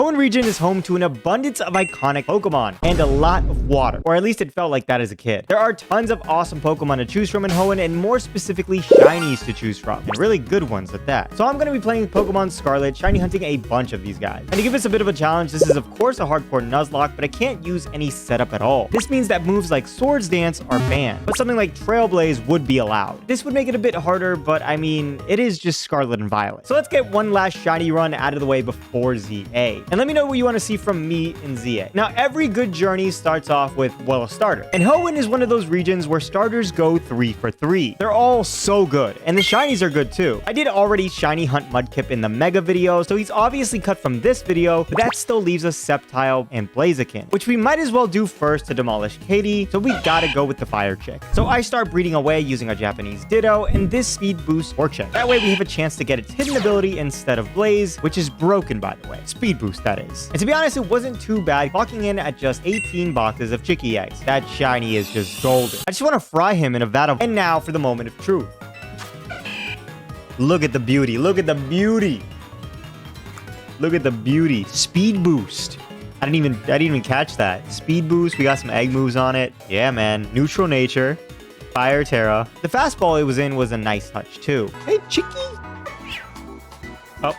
Hoenn region is home to an abundance of iconic Pokemon and a lot of water, or at least it felt like that as a kid. There are tons of awesome Pokemon to choose from in Hoenn, and more specifically shinies to choose from, and really good ones at that. So I'm going to be playing Pokemon Scarlet, shiny hunting a bunch of these guys. And to give us a bit of a challenge, this is of course a hardcore nuzlocke, but I can't use any setup at all. This means that moves like Swords Dance are banned, but something like Trailblaze would be allowed. This would make it a bit harder, but I mean, it is just Scarlet and Violet. So let's get one last shiny run out of the way before ZA. And let me know what you want to see from me in ZA. Now, every good journey starts off with, well, a starter. And Hoenn is one of those regions where starters go 3 for 3. They're all so good, and the shinies are good too. I did already shiny hunt Mudkip in the Mega video, so he's obviously cut from this video, but that still leaves us Sceptile and Blaziken, which we might as well do first to demolish Katie, so we gotta go with the fire chick. So I start breeding away using a Japanese Ditto and this speed boost Torchic. That way we have a chance to get its hidden ability instead of Blaze, which is broken by the way. Speed boost, that is. And to be honest, it wasn't too bad clocking in at just 18 boxes of Chicky eggs. That shiny is just golden. I just want to fry him in a vat of... And now for the moment of truth. Look at the beauty. Look at the beauty. Look at the beauty. Speed boost. I didn't even catch that. Speed boost. We got some egg moves on it. Yeah, man. Neutral nature. Fire Terra. The fastball it was in was a nice touch too. Hey, Chicky. Oh.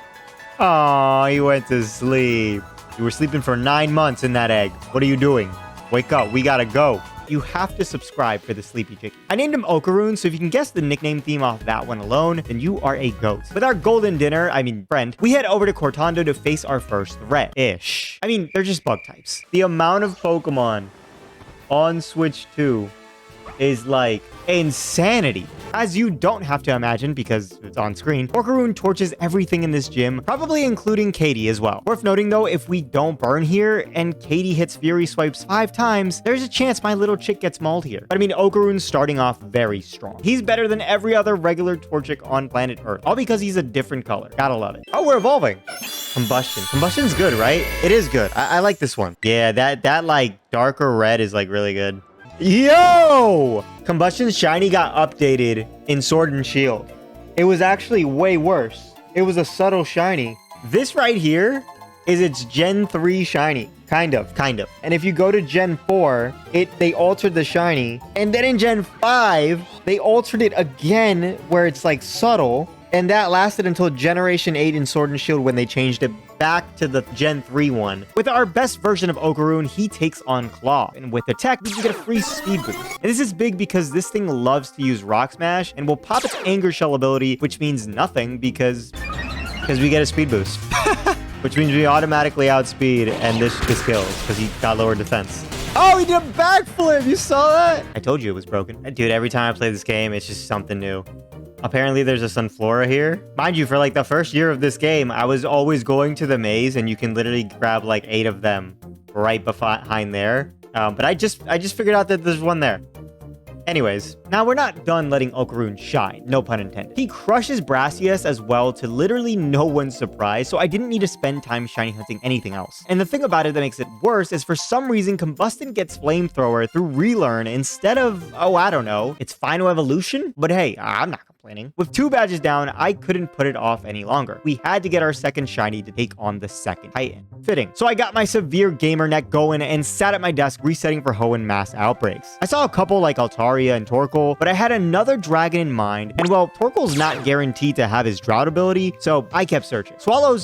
Aw, he went to sleep. You were sleeping for 9 months in that egg. What are you doing? Wake up. We gotta go. You have to subscribe for the Sleepy Chicky. I named him Okaroon, so if you can guess the nickname theme off that one alone, then you are a goat. With our golden friend, we head over to Cortando to face our first threat-ish. I mean, they're just bug types. The amount of Pokemon on Switch 2 is like insanity. As you don't have to imagine because it's on screen, Okaroon torches everything in this gym, probably including Katie as well. Worth noting though, if we don't burn here and Katie hits Fury Swipes 5 times, there's a chance my little chick gets mauled here. But I mean, Okaroon's starting off very strong. He's better than every other regular Torchic on planet Earth, all because he's a different color. Gotta love it. Oh, we're evolving. Combustion. Combustion's good, right? It is good. I like this one. Yeah, that like darker red is like really good. Yo! Combustion Shiny got updated in Sword and Shield. It was actually way worse. It was a subtle shiny. This right here is its Gen 3 shiny. Kind of. And if you go to Gen 4, they altered the shiny. And then in Gen 5, they altered it again where it's like subtle. And that lasted until Generation 8 in Sword and Shield when they changed it back to the Gen 3 one. With our best version of Okaroon, he takes on Claw. And with the tech, we can get a free speed boost. And this is big because this thing loves to use Rock Smash and will pop its Anger Shell ability, which means nothing because we get a speed boost. Which means we automatically outspeed and this kills because he got lower defense. Oh, he did a backflip! You saw that? I told you it was broken. Dude, every time I play this game, it's just something new. Apparently, there's a Sunflora here. Mind you, for like the first year of this game, I was always going to the maze, and you can literally grab like 8 of them right behind there. But I just figured out that there's one there. Anyways, now we're not done letting Okaroon shine, no pun intended. He crushes Brassius as well to literally no one's surprise, so I didn't need to spend time shiny hunting anything else. And the thing about it that makes it worse is for some reason, Combustion gets Flamethrower through Relearn instead of, oh, I don't know, its final evolution? But hey, I'm not complaining. With 2 badges down, I couldn't put it off any longer. We had to get our second shiny to take on the second Titan. Fitting. So I got my severe gamer neck going and sat at my desk resetting for Hoenn mass outbreaks. I saw a couple like Altaria and Torkoal, but I had another dragon in mind, and well, Torkoal's not guaranteed to have his drought ability, so I kept searching. Swallow?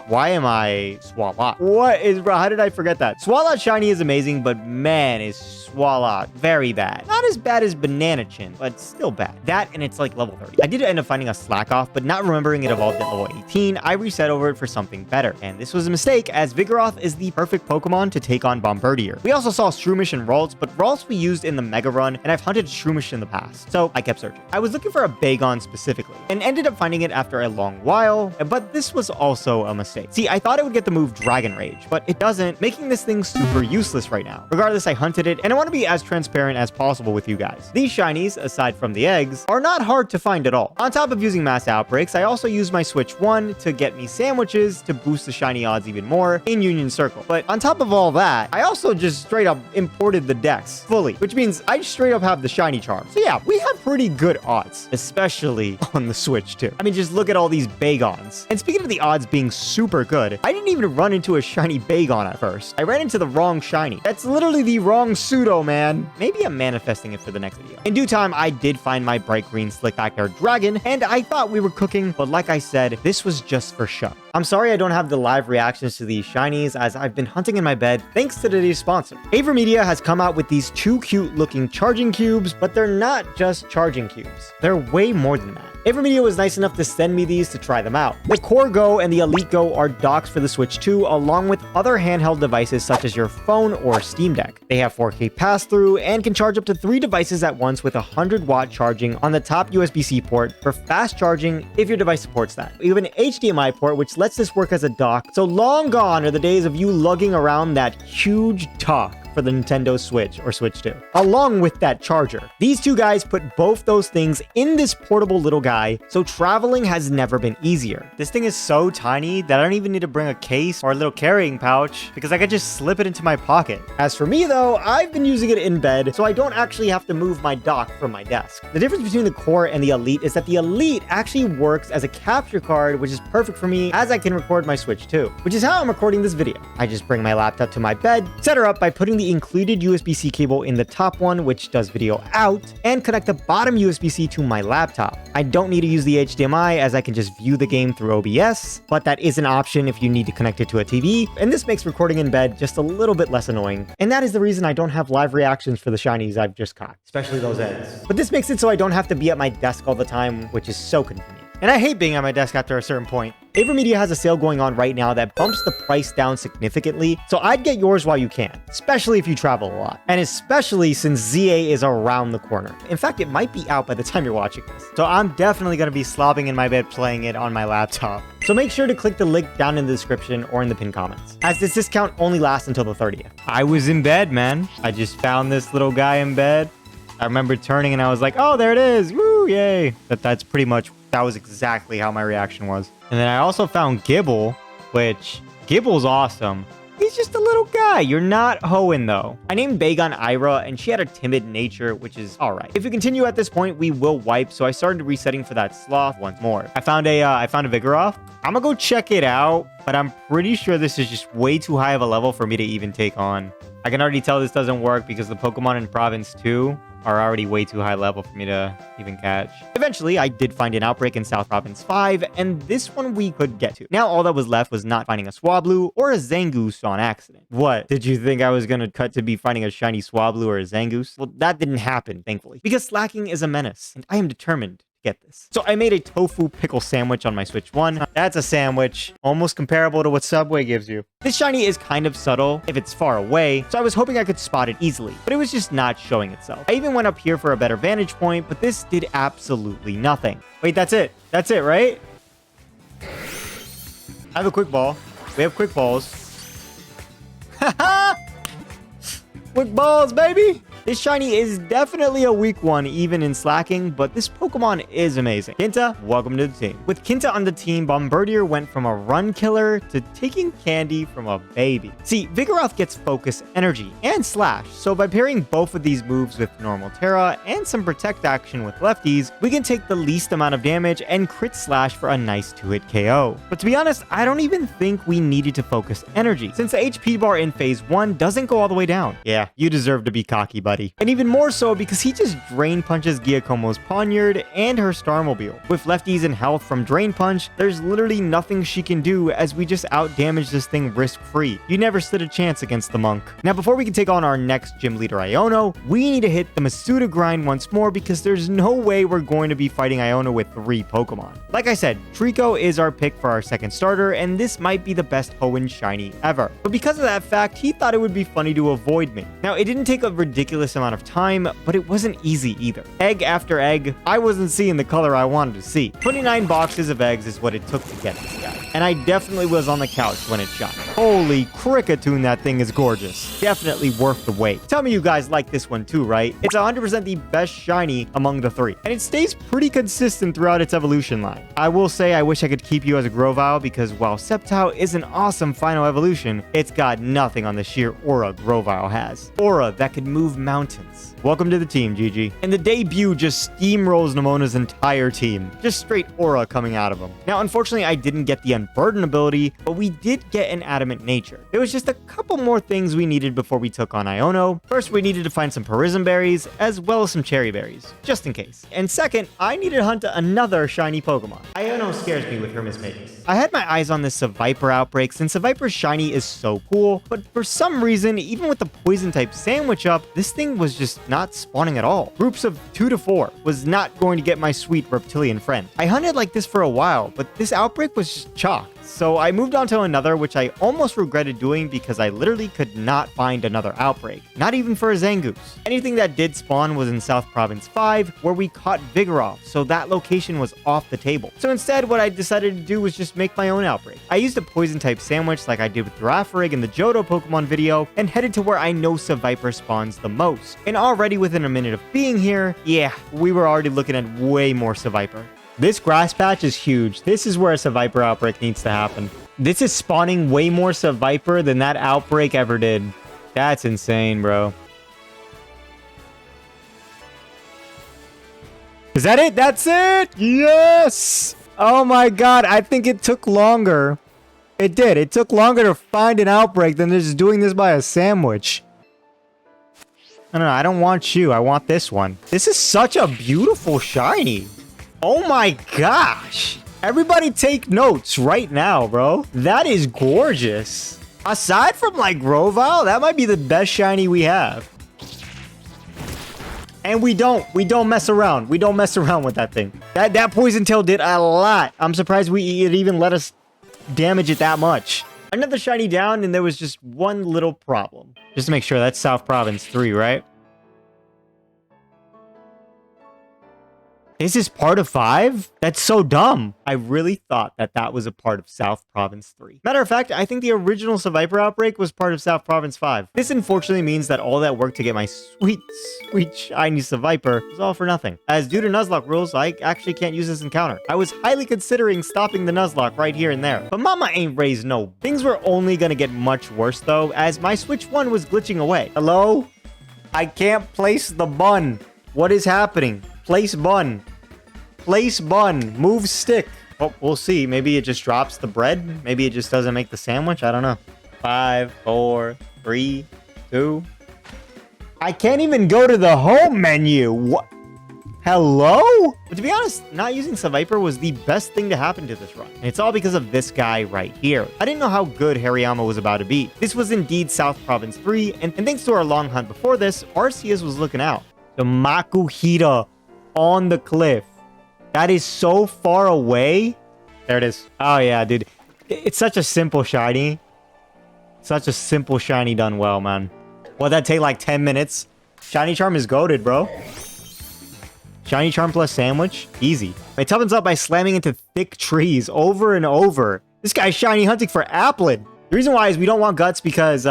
Why am I Swalot? What is, bro? How did I forget that? Swalot shiny is amazing, but man, is Swalot very bad. Not as bad as Banana Chin, but still bad. That and it's like level 30. I did end up finding a Slack Off, but not remembering it evolved at level 18, I reset over it for something better. And this was a mistake, as Vigoroth is the perfect Pokemon to take on Bombardier. We also saw Shroomish and Ralts, but Ralts we used in the Mega Run, and I've hunted Shroomish in the past, so I kept searching. I was looking for a Bagon specifically, and ended up finding it after a long while, but this was also a mistake. See, I thought it would get the move Dragon Rage, but it doesn't, making this thing super useless right now. Regardless, I hunted it, and I want to be as transparent as possible with you guys. These shinies, aside from the eggs, shinies are not hard to find at all. On top of using mass outbreaks, I also use my Switch 1 to get me sandwiches to boost the shiny odds even more in Union Circle. But on top of all that, I also just straight up imported the dex fully, which means I straight up have the shiny charm. So yeah, we have pretty good odds, especially on the Switch too. I mean, just look at all these Bagons. And speaking of the odds being super good, I didn't even run into a shiny Bagon at first. I ran into the wrong shiny. That's literally the wrong pseudo, man. Maybe I'm manifesting it for the next video. In due time, I did find my bright green slick back hair dragon, and I thought we were cooking, but like I said, this was just for show. I'm sorry I don't have the live reactions to these shinies, as I've been hunting in my bed thanks to today's sponsor. Avermedia has come out with these two cute looking charging cubes, but they're not just charging cubes. They're way more than that. Avermedia was nice enough to send me these to try them out. The Core Go and the Elite Go are docks for the Switch 2, along with other handheld devices such as your phone or Steam Deck. They have 4K pass-through and can charge up to 3 devices at once with 100-watt charging on the top USB-C port for fast charging if your device supports that. You have an HDMI port which lets this work as a dock, so long gone are the days of you lugging around that huge dock for the Nintendo Switch or Switch 2, along with that charger. These two guys put both those things in this portable little guy, so traveling has never been easier. This thing is so tiny that I don't even need to bring a case or a little carrying pouch because I could just slip it into my pocket. As for me though, I've been using it in bed, so I don't actually have to move my dock from my desk. The difference between the Core and the Elite is that the Elite actually works as a capture card, which is perfect for me as I can record my Switch 2, which is how I'm recording this video. I just bring my laptop to my bed, set her up by putting the included USB-C cable in the top one, which does video out, and connect the bottom USB-C to my laptop. I don't need to use the HDMI as I can just view the game through OBS, but that is an option if you need to connect it to a TV, and this makes recording in bed just a little bit less annoying. And that is the reason I don't have live reactions for the shinies I've just caught, especially those eggs. But this makes it so I don't have to be at my desk all the time, which is so convenient. And I hate being at my desk after a certain point. Avermedia has a sale going on right now that bumps the price down significantly, so I'd get yours while you can, especially if you travel a lot, and especially since ZA is around the corner. In fact, it might be out by the time you're watching this, so I'm definitely going to be slobbing in my bed playing it on my laptop. So make sure to click the link down in the description or in the pinned comments, as this discount only lasts until the 30th. I was in bed, man. I just found this little guy in bed. I remember turning and I was like, oh, there it is. Woo, yay. That was exactly how my reaction was. And then I also found Gibble, which Gibble's awesome. He's just a little guy. You're not Hoenn, though. I named Bagon Ira, and she had a timid nature, which is all right. If we continue at this point, we will wipe, so I started resetting for that sloth once more. I found a Vigoroth. I'm gonna go check it out, but I'm pretty sure this is just way too high of a level for me to even take on. I can already tell this doesn't work because the Pokemon in Province 2 are already way too high level for me to even catch. Eventually, I did find an outbreak in South Province 5, and this one we could get to. Now, all that was left was not finding a Swablu or a Zangoose on accident. What? Did you think I was gonna cut to be finding a shiny Swablu or a Zangoose? Well, that didn't happen, thankfully, because slacking is a menace, and I am determined get this. So I made a tofu pickle sandwich on my Switch 1. That's a sandwich, almost comparable to what Subway gives you. This shiny is kind of subtle if it's far away, so I was hoping I could spot it easily, but it was just not showing itself. I even went up here for a better vantage point, but this did absolutely nothing. Wait, that's it. That's it, right? I have a quick ball. We have quick balls. Haha! Quick balls, baby! This shiny is definitely a weak one, even in slacking, but this Pokemon is amazing. Kinta, welcome to the team. With Kinta on the team, Bombardier went from a run killer to taking candy from a baby. See, Vigoroth gets focus, energy, and slash, so by pairing both of these moves with normal Terra and some protect action with lefties, we can take the least amount of damage and crit slash for a nice 2-hit KO. But to be honest, I don't even think we needed to focus energy, since the HP bar in phase 1 doesn't go all the way down. Yeah, you deserve to be cocky, buddy. And even more so because he just Drain Punches Giacomo's Poniard and her Starmobile. With lefties and health from Drain Punch, there's literally nothing she can do as we just out-damage this thing risk-free. You never stood a chance against the monk. Now, before we can take on our next gym leader, Iono, we need to hit the Masuda grind once more because there's no way we're going to be fighting Iono with 3 Pokemon. Like I said, Trico is our pick for our second starter, and this might be the best Hoenn shiny ever. But because of that fact, he thought it would be funny to avoid me. Now, it didn't take a ridiculous ridiculous amount of time, but it wasn't easy either. Egg after egg, I wasn't seeing the color I wanted to see. 29 boxes of eggs is what it took to get this guy. And I definitely was on the couch when it shot. Holy cricketune, that thing is gorgeous. Definitely worth the wait. Tell me you guys like this one too, right? It's 100% the best shiny among the three. And it stays pretty consistent throughout its evolution line. I will say I wish I could keep you as a Grovyle because while Sceptile is an awesome final evolution, it's got nothing on the sheer aura Grovyle has. Aura that could move mountains. Welcome to the team, GG. And the debut just steamrolls Nemona's entire team. Just straight aura coming out of him. Now, unfortunately, I didn't get the Unburden ability, but we did get an Adamant Nature. There was just a couple more things we needed before we took on Iono. First, we needed to find some Prism Berries, as well as some Cherry Berries, just in case. And second, I needed to hunt another shiny Pokemon. Iono scares me with her mistakes. I had my eyes on this Seviper outbreak since Seviper's shiny is so cool, but for some reason, even with the poison type sandwich up, this thing was just not spawning at all. Groups of 2 to 4 was not going to get my sweet reptilian friend. I hunted like this for a while, but this outbreak was just chalk. So I moved on to another, which I almost regretted doing because I literally could not find another outbreak. Not even for a Zangoose. Anything that did spawn was in South Province 5, where we caught Vigoroth, so that location was off the table. So instead, what I decided to do was just make my own outbreak. I used a poison type sandwich like I did with Girafarig in the Johto Pokemon video, and headed to where I know Seviper spawns the most. And already within a minute of being here, yeah, we were already looking at way more Seviper. This grass patch is huge. This is where a Seviper outbreak needs to happen. This is spawning way more Seviper than that outbreak ever did. That's insane, bro. Is that it? That's it? Yes! Oh my god, I think it took longer. It did. It took longer to find an outbreak than just doing this by a sandwich. No, I don't want you. I want this one. This is such a beautiful shiny. Oh my gosh. Everybody take notes right now, bro. That is gorgeous. Aside from like Grovyle, that might be the best shiny we have. And we don't mess around. We don't mess around with that thing. That poison tail did a lot. I'm surprised it even let us damage it that much. Another shiny down, and there was just one little problem. Just to make sure, that's South Province 3, right? This is part of 5? That's so dumb. I really thought that that was a part of South Province 3. Matter of fact, I think the original Seviper outbreak was part of South Province 5. This unfortunately means that all that work to get my sweet shiny Seviper was all for nothing. As due to nuzlocke rules, I actually can't use this encounter. I was highly considering stopping the nuzlocke right here and there. But mama ain't raised no. Things were only gonna get much worse though, as my Switch 1 was glitching away. Hello? I can't place the bun. What is happening? Place bun. Place bun. Move stick. Oh, we'll see. Maybe it just drops the bread. Maybe it just doesn't make the sandwich. I don't know. 5, 4, 3, 2. I can't even go to the home menu. What? Hello? But to be honest, not using Seviper was the best thing to happen to this run. And it's all because of this guy right here. I didn't know how good Hariyama was about to be. This was indeed South Province 3, and thanks to our long hunt before this, Arceus was looking out. The Makuhita on the cliff. That is so far away. There it is. Oh, yeah, dude. It's such a simple shiny. Such a simple shiny done well, man. What, that take like 10 minutes? Shiny Charm is goated, bro. Shiny Charm plus sandwich? Easy. It toughens up by slamming into thick trees over and over. This guy's shiny hunting for Applin. The reason why is we don't want guts because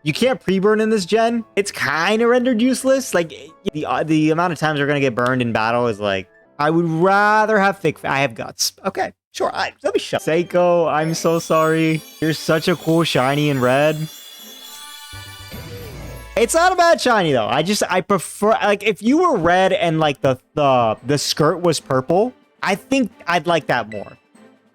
you can't pre-burn in this gen. It's kind of rendered useless. Like, the amount of times we're going to get burned in battle is like, I would rather have thick... I have guts. Okay, sure. Let me shut. Seiko, I'm so sorry. You're such a cool shiny in red. It's not a bad shiny, though. I prefer... Like, if you were red and, like, the skirt was purple, I think I'd like that more.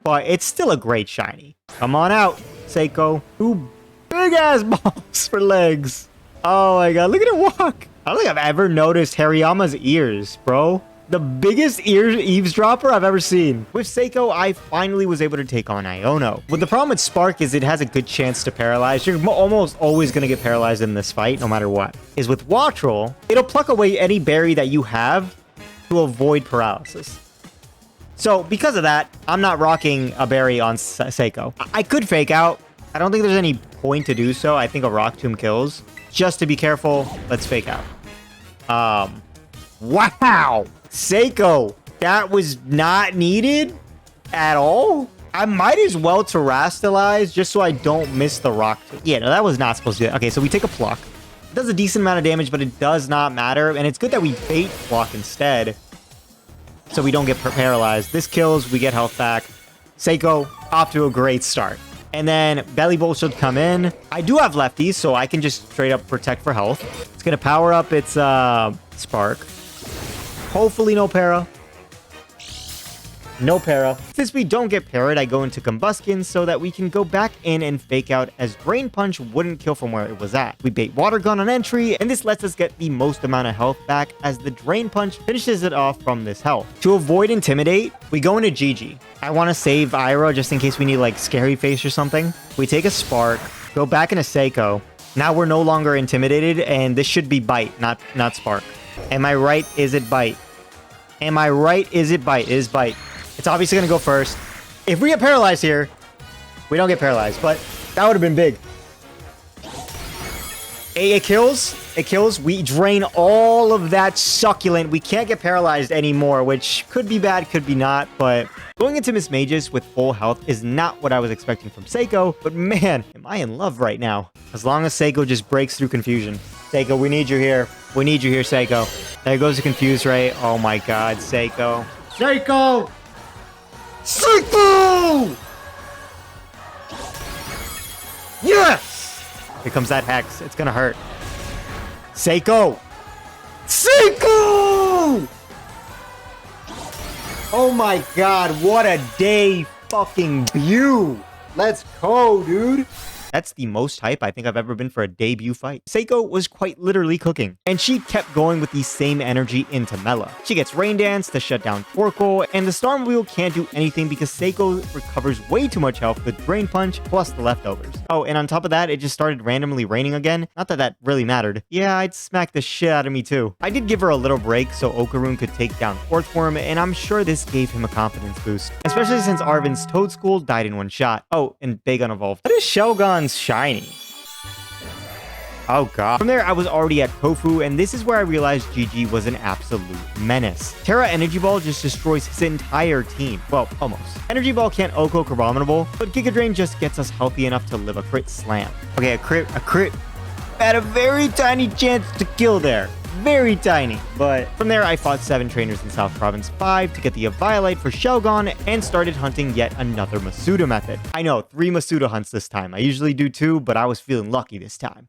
But it's still a great shiny. Come on out, Seiko. 2 big-ass balls for legs. Oh, my God. Look at it walk. I don't think I've ever noticed Hariyama's ears, bro. The biggest eavesdropper I've ever seen. With Seiko, I finally was able to take on Iono. But the problem with Spark is it has a good chance to paralyze. You're almost always going to get paralyzed in this fight, no matter what. Is with Wattrel, it'll pluck away any berry that you have to avoid paralysis. So because of that, I'm not rocking a berry on Seiko. I could fake out. I don't think there's any point to do so. I think a Rock Tomb kills. Just to be careful, let's fake out. Wow. Seiko, that was not needed at all. I might as well terrestrialize just so I don't miss the rock. Yeah, no, that was not supposed to do that. Okay, so we take a pluck. It does a decent amount of damage, but it does not matter. And it's good that we bait pluck instead, so we don't get paralyzed. This kills, we get health back. Seiko, off to a great start. And then Belly Bolt should come in. I do have lefties, so I can just straight up protect for health. It's going to power up its Spark. Hopefully no para. No para. Since we don't get parried, I go into Combustion so that we can go back in and fake out, as Drain Punch wouldn't kill from where it was at. We bait Water Gun on entry, and this lets us get the most amount of health back, as the Drain Punch finishes it off from this health. To avoid Intimidate, we go into GG. I want to save Ira just in case we need like Scary Face or something. We take a Spark, go back into Seiko. Now we're no longer intimidated, and this should be Bite, not Spark. Am I right? Is it Bite? Am I right? Is it Bite? It is Bite. It's obviously going to go first. If we get paralyzed here, we don't get paralyzed, but that would have been big. It kills. It kills. We drain all of that succulent. We can't get paralyzed anymore, which could be bad, could be not, but going into Miss Magus with full health is not what I was expecting from Seiko, but man, am I in love right now. As long as Seiko just breaks through confusion. Seiko, we need you here. We need you here, Seiko. There goes the confuse ray. Oh my god, Seiko. Seiko! Seiko! Yes! Here comes that Hex. It's gonna hurt. Seiko! Seiko! Oh my god, what a day fucking view. Let's go, dude. That's the most hype I think I've ever been for a debut fight. Seiko was quite literally cooking, and she kept going with the same energy into Mela. She gets Rain Dance to shut down Torkoal, and the Storm Wheel can't do anything because Seiko recovers way too much health with Drain Punch plus the leftovers. Oh, and on top of that, it just started randomly raining again. Not that that really mattered. Yeah, I'd smack the shit out of me too. I did give her a little break so Okaroon could take down Form, and I'm sure this gave him a confidence boost, especially since Arven's Toad School died in one shot. Oh, and Bagon evolved. What is Shelgon's Shiny? Oh god. From there, I was already at Tofu, and this is where I realized GG was an absolute menace. Terra Energy Ball just destroys his entire team. Well, almost. Energy Ball can't Oko Abominable, but Giga Drain just gets us healthy enough to live a crit slam. Okay, a crit had a very tiny chance to kill there. Very tiny. But from there, I fought 7 trainers in South Province 5 to get the Eviolite for Shelgon and started hunting yet another Masuda method. I know, 3 Masuda hunts this time. I usually do 2, but I was feeling lucky this time.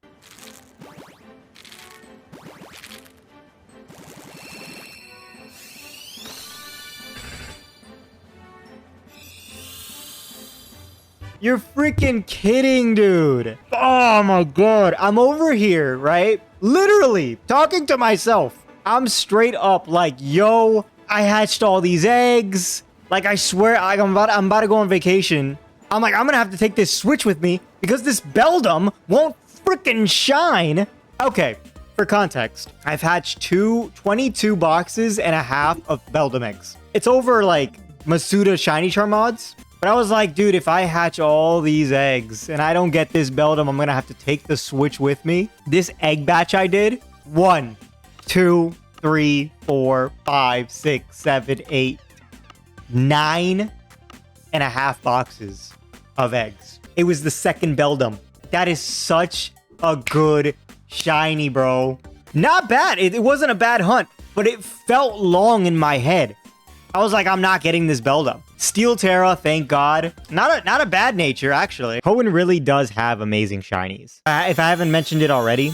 You're freaking kidding, dude. Oh my god. I'm over here, right? Literally talking to myself. I'm straight up like, yo, I hatched all these eggs. Like, I swear, like, I'm about to go on vacation. I'm like, I'm gonna have to take this Switch with me because this Beldum won't freaking shine. Okay, for context, I've hatched 22 boxes and a half of Beldum eggs. It's over like Masuda Shiny Charm mods. But I was like, dude, if I hatch all these eggs and I don't get this Beldum, I'm going to have to take the Switch with me. This egg batch I did, 1, 2, 3, 4, 5, 6, 7, 8, 9 and a half boxes of eggs. It was the second Beldum. That is such a good shiny, bro. Not bad. It wasn't a bad hunt, but it felt long in my head. I was like, I'm not getting this Beldum. Steel Terra, thank God. Not a bad nature, actually. Hoenn really does have amazing shinies. If I haven't mentioned it already.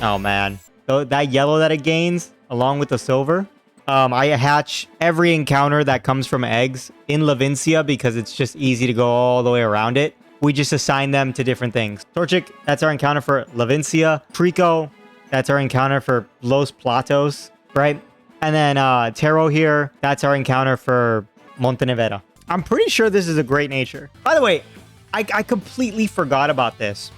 Oh, man. So that yellow that it gains, along with the silver. I hatch every encounter that comes from eggs in Levincia because it's just easy to go all the way around it. We just assign them to different things. Torchic, that's our encounter for Levincia. Trico, that's our encounter for Los Platos, right? And then Taro here, that's our encounter for Montenevera. I'm pretty sure this is a great nature. By the way, I completely forgot about this.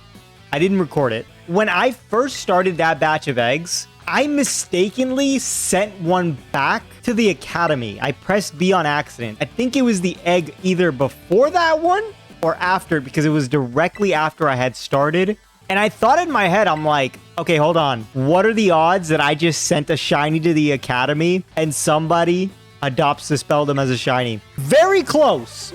I didn't record it. When I first started that batch of eggs, I mistakenly sent one back to the academy. I pressed B on accident. I think it was the egg either before that one or after, because it was directly after I had started And I thought in my head, I'm like, okay, hold on. What are the odds that I just sent a shiny to the academy and somebody adopts the Speldum as a shiny? Very close.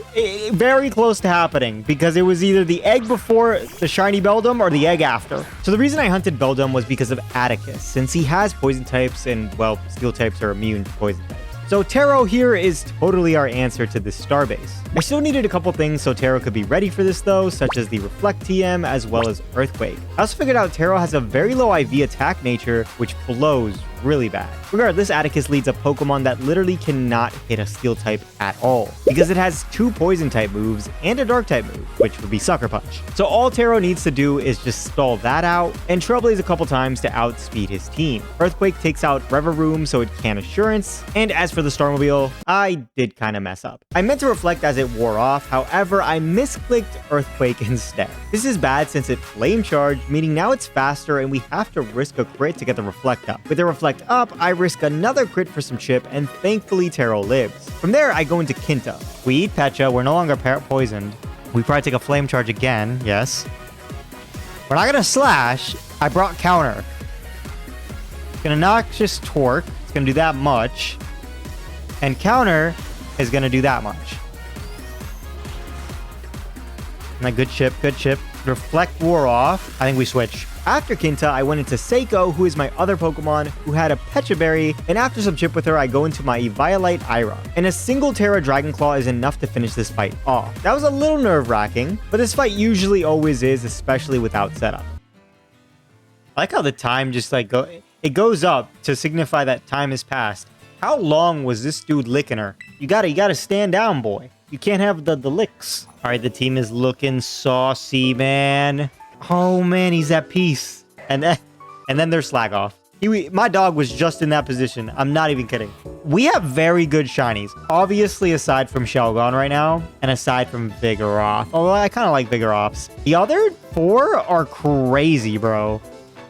Very close to happening because it was either the egg before the shiny Beldum or the egg after. So the reason I hunted Beldum was because of Atticus, since he has poison types and, well, steel types are immune to poison types. So Taro here is totally our answer to this starbase. I still needed a couple things so Taro could be ready for this though, such as the Reflect TM as well as Earthquake. I also figured out Taro has a very low IV attack nature, which blows really bad. Regardless, Atticus leads a Pokemon that literally cannot hit a Steel type at all, because it has 2 Poison type moves and a Dark type move, which would be Sucker Punch. So all Taro needs to do is just stall that out and Trailblaze a couple times to outspeed his team. Earthquake takes out Reverum so it can Assurance, and as for the Starmobile, I did kind of mess up. I meant to Reflect as it wore off, however, I misclicked Earthquake instead. This is bad since it Flame Charged, meaning now it's faster and we have to risk a crit to get the Reflect up. With the Reflect up, I risk another crit for some chip, and thankfully Taro lives. From there, I go into Quinta. We eat Pecha, we're no longer poisoned. We probably take a Flame Charge again, yes. We're not gonna Slash, I brought Counter. Gonna Noxious Torque, it's gonna do that much. And Counter is gonna do that much. And a good chip, good chip. Reflect wore off. I think we switch. After Quinta, I went into Seiko, who is my other Pokemon, who had a Pecha Berry, and after some chip with her, I go into my Eviolite Ira. And a single Terra Dragon Claw is enough to finish this fight off. That was a little nerve-wracking, but this fight usually always is, especially without setup. I like how the time just like it goes up to signify that time has passed. How long was this dude licking her? You gotta stand down, boy. You can't have the licks. All right, the team is looking saucy, man. Oh man, he's at peace. And then there's Slag Off. My dog was just in that position. I'm not even kidding. We have very good shinies. Obviously, aside from Shelgon right now, and aside from Vigoroth. Although I kind of like Vigoroths. The other 4 are crazy, bro.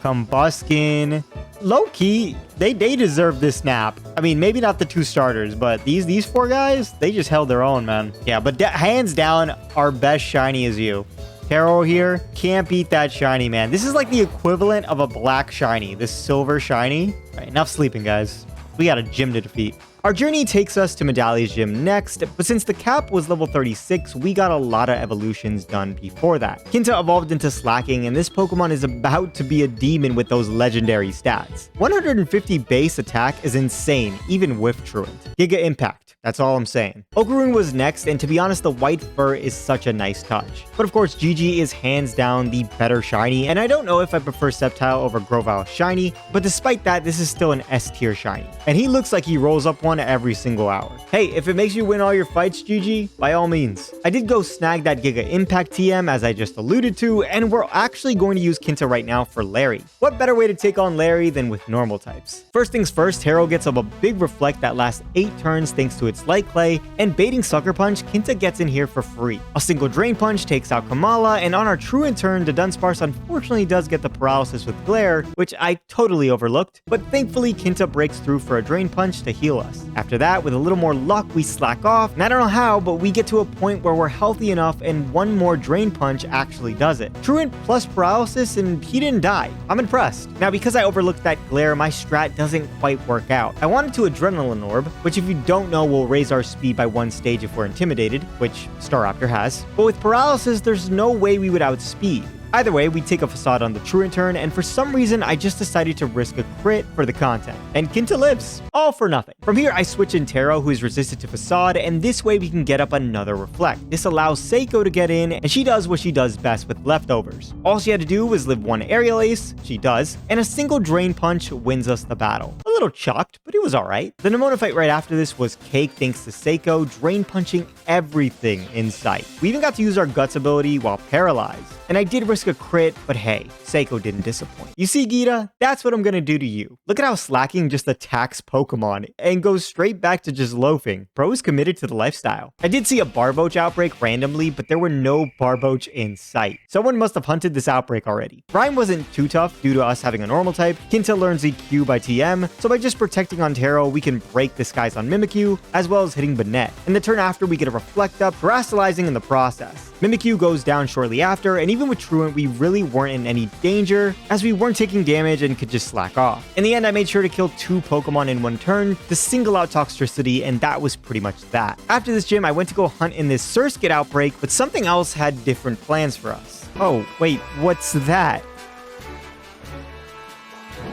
Combuskin. Low-key, they deserve this snap. I mean, maybe not the 2 starters, but these 4 guys, they just held their own, man. Yeah, but hands down, our best shiny is you. Taro here, can't beat that shiny, man. This is like the equivalent of a black shiny, this silver shiny. All right, enough sleeping, guys. We got a gym to defeat. Our journey takes us to Medalia's gym next, but since the cap was level 36, we got a lot of evolutions done before that. Quinta evolved into Slacking, and this Pokemon is about to be a demon with those legendary stats. 150 base attack is insane, even with Truant. Giga Impact. That's all I'm saying. Okaroon was next, and to be honest, the white fur is such a nice touch. But of course, Gigi is hands down the better shiny, and I don't know if I prefer Sceptile over Grovyle shiny, but despite that, this is still an S tier shiny. And he looks like he rolls up one every single hour. Hey, if it makes you win all your fights, Gigi, by all means. I did go snag that Giga Impact TM as I just alluded to, and we're actually going to use Quinta right now for Larry. What better way to take on Larry than with normal types? First things first, Taro gets up a big Reflect that lasts 8 turns thanks to its Light Clay, and baiting Sucker Punch, Quinta gets in here for free. A single Drain Punch takes out Kamala, and on our Truant turn, the Dunsparce unfortunately does get the Paralysis with Glare, which I totally overlooked, but thankfully Quinta breaks through for a Drain Punch to heal us. After that, with a little more luck, we slack off, and I don't know how, but we get to a point where we're healthy enough and one more Drain Punch actually does it. Truant plus Paralysis, and he didn't die. I'm impressed. Now, because I overlooked that Glare, my strat doesn't quite work out. I wanted to Adrenaline Orb, which if you don't know will raise our speed by 1 stage if we're intimidated, which Staraptor has. But with Paralysis, there's no way we would outspeed. Either way, we take a Facade on the Truant turn, and for some reason, I just decided to risk a crit for the content. And Quinta lives. All for nothing. From here, I switch in Taro, who is resistant to Facade, and this way we can get up another Reflect. This allows Seiko to get in, and she does what she does best with leftovers. All she had to do was live 1 Aerial Ace, she does, and a single Drain Punch wins us the battle. A little chucked, but it was alright. The Nemona fight right after this was cake thanks to Seiko Drain Punching everything in sight. We even got to use our Guts ability while paralyzed. And I did risk a crit, but hey, Seiko didn't disappoint. You see, Gita, that's what I'm gonna do to you. Look at how Slacking just attacks Pokemon and goes straight back to just loafing. Bro is committed to the lifestyle. I did see a Barboach outbreak randomly, but there were no Barboach in sight. Someone must have hunted this outbreak already. Rhyme wasn't too tough due to us having a normal type. Quinta learns EQ by TM, so by just protecting on Taro, we can break Disguise on Mimikyu, as well as hitting Banette. In the turn after, we get a Reflect Up, terastallizing in the process. Mimikyu goes down shortly after, and even with Truant, we really weren't in any danger, as we weren't taking damage and could just slack off. In the end, I made sure to kill 2 Pokemon in one turn to single out Toxtricity, and that was pretty much that. After this gym, I went to go hunt in this Surskit outbreak, but something else had different plans for us. Oh, wait, what's that?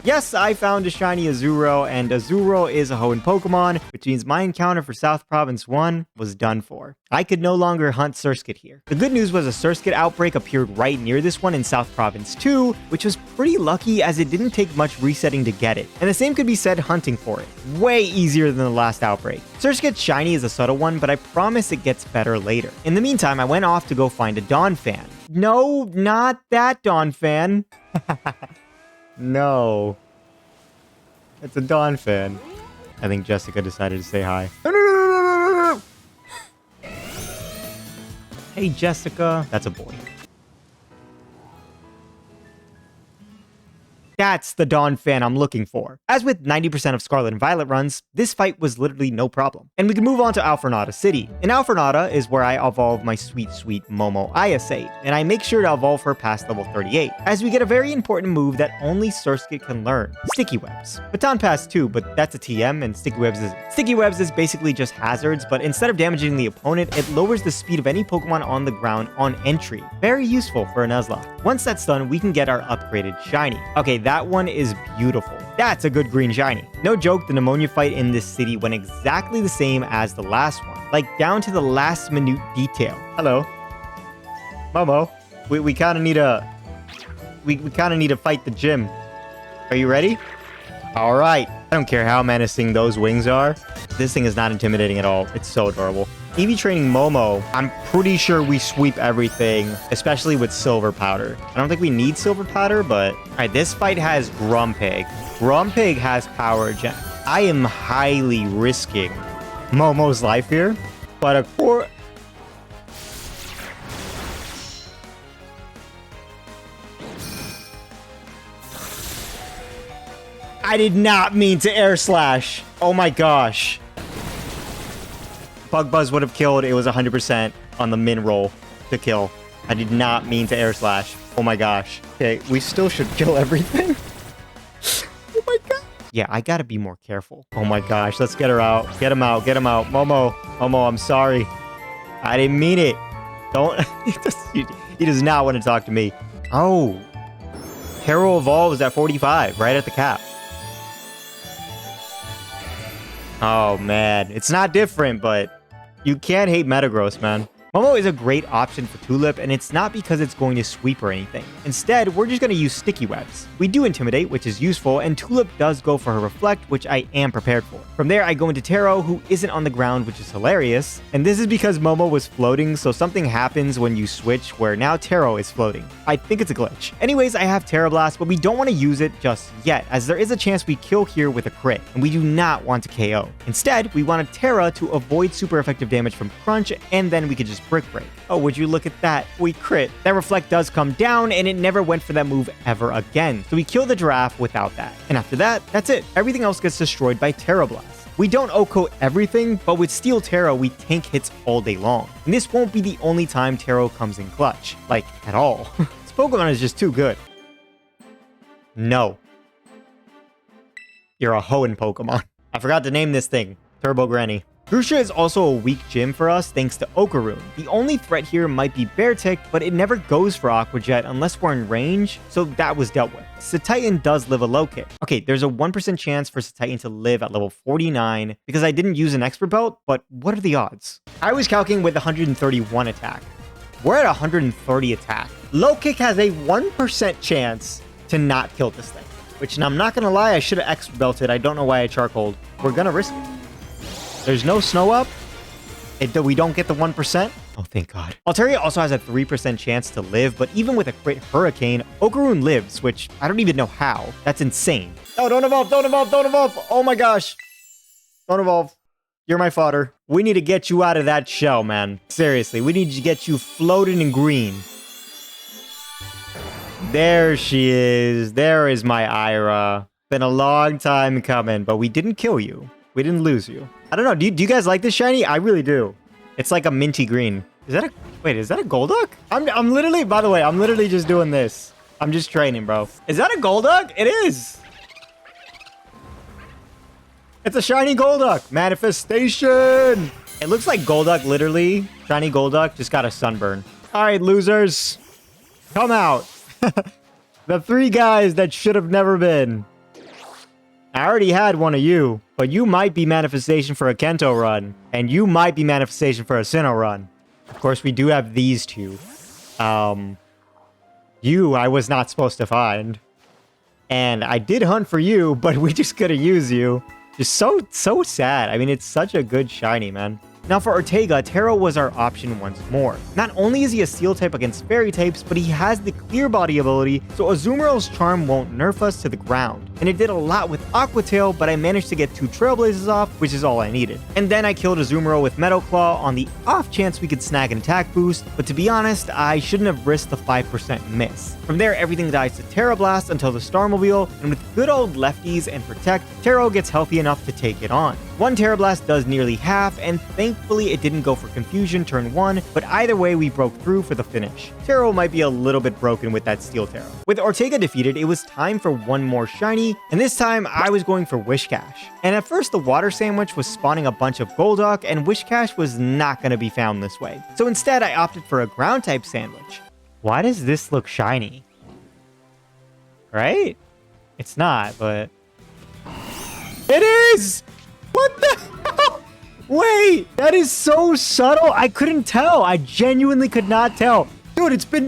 Yes, I found a shiny Azuro, and Azuro is a Hoenn Pokemon, which means my encounter for South Province 1 was done for. I could no longer hunt Surskit here. The good news was a Surskit outbreak appeared right near this one in South Province 2, which was pretty lucky as it didn't take much resetting to get it. And the same could be said hunting for it. Way easier than the last outbreak. Surskit's shiny is a subtle one, but I promise it gets better later. In the meantime, I went off to go find a Donphan. No, not that Donphan. No. It's a Donphan. I think Jessica decided to say hi. No. Hey, Jessica. That's a boy. That's the Donphan I'm looking for. As with 90% of Scarlet and Violet runs, this fight was literally no problem. And we can move on to Avermedia City. In Avermedia is where I evolve my sweet Momo Iasate, and I make sure to evolve her past level 38, as we get a very important move that only Surskit can learn, Sticky Webs. Baton Pass too, but that's a TM and Sticky Webs isn't. Sticky Webs is basically just hazards, but instead of damaging the opponent, it lowers the speed of any Pokemon on the ground on entry. Very useful for a Nuzlocke. Once that's done, we can get our upgraded shiny. Okay, that one is beautiful. That's a good green shiny. No joke, the pneumonia fight in this city went exactly the same as the last one. Like, down to the last minute detail. Hello. Momo. We kind of need a... We kind of need to fight the gym. Are you ready? Alright. I don't care how menacing those wings are. This thing is not intimidating at all. It's so adorable. EV training Momo, I'm pretty sure we sweep everything, especially with Silver Powder. I don't think we need Silver Powder, but... Alright, this fight has Grumpig. Grumpig has Power Gem. I am highly risking Momo's life here, but of course... I did not mean to Air Slash. Oh my gosh. Bug Buzz would have killed. It was 100% on the min roll to kill. I did not mean to Air Slash. Oh my gosh. Okay, we still should kill everything. Oh my god. Yeah, I gotta be more careful. Oh my gosh, let's get her out. Get him out, get him out. Momo, I'm sorry. I didn't mean it. Don't. He does not want to talk to me. Oh. Hero Evolves at 45, right at the cap. Oh man, it's not different, but you can't hate Metagross, man. Momo is a great option for Tulip, and it's not because it's going to sweep or anything. Instead, we're just going to use Sticky Webs. We do Intimidate, which is useful, and Tulip does go for her Reflect, which I am prepared for. From there, I go into Taro, who isn't on the ground, which is hilarious. And this is because Momo was floating, so something happens when you switch where now Taro is floating. I think it's a glitch. Anyways, I have Terra Blast, but we don't want to use it just yet, as there is a chance we kill here with a crit, and we do not want to KO. Instead, we want a Terra to avoid super effective damage from Crunch, and then we could just Brick Break. Oh, would you look at that? We crit. That Reflect does come down, and it never went for that move ever again. So we kill the Giraffe without that. And after that, that's it. Everything else gets destroyed by Terra Blast. We don't OHKO everything, but with Steel Terra, we tank hits all day long. And this won't be the only time Taro comes in clutch. Like, at all. This Pokemon is just too good. No. You're a Hoenn Pokemon. I forgot to name this thing. Turbo Granny. Grusha is also a weak gym for us thanks to Okaroon. The only threat here might be Beartic, but it never goes for Aqua Jet unless we're in range, so that was dealt with. Cetitan does live a low kick. Okay, there's a 1% chance for Cetitan to live at level 49 because I didn't use an expert belt, but what are the odds? I was calculating with 131 attack. We're at 130 attack. Low kick has a 1% chance to not kill this thing, which I'm not gonna lie, I should have expert belted. I don't know why I charcoaled. We're gonna risk it. There's no snow up. We don't get the 1%. Oh, thank God. Altaria also has a 3% chance to live, but even with a crit Hurricane, Okaroon lives, which I don't even know how. That's insane. Oh, don't evolve, don't evolve, don't evolve. Oh my gosh. Don't evolve. You're my fodder. We need to get you out of that shell, man. Seriously, we need to get you floating in green. There she is. There is my Ira. Been a long time coming, but we didn't kill you. We didn't lose you. I don't know. Do you guys like this shiny? I really do. It's like a minty green. Is that a... Wait, is that a Golduck? I'm literally... By the way, I'm literally just doing this. I'm just training, bro. Is that a Golduck? It is. It's a shiny Golduck. Manifestation. It looks like Golduck, literally. Shiny Golduck just got a sunburn. All right, losers. Come out. The 3 guys that should have never been. I already had one of you, but you might be manifestation for a Kento run, and you might be manifestation for a Sinnoh run. Of course, we do have these 2. You, I was not supposed to find. And I did hunt for you, but we just couldn't use you. Just so sad. I mean, it's such a good shiny, man. Now for Ortega, Taro was our option once more. Not only is he a Steel type against Fairy types, but he has the Clear Body ability, so Azumarill's Charm won't nerf us to the ground. And it did a lot with Aqua Tail, but I managed to get 2 Trailblazers off, which is all I needed. And then I killed Azumarill with Metal Claw on the off chance we could snag an attack boost, but to be honest, I shouldn't have risked the 5% miss. From there, everything dies to Terra Blast until the Starmobile, and with good old lefties and Protect, Taro gets healthy enough to take it on. 1 Terra Blast does nearly half, and thankfully it didn't go for Confusion turn 1, but either way we broke through for the finish. Taro might be a little bit broken with that Steel Taro. With Ortega defeated, it was time for one more shiny, and this time I was going for Whiscash. And at first the Water Sandwich was spawning a bunch of Golduck, and Whiscash was not going to be found this way. So instead I opted for a Ground type Sandwich. Why does this look shiny? Right? It's not, but... It is! What the hell? Wait, that is so subtle. I couldn't tell. I genuinely could not tell. Dude, it's been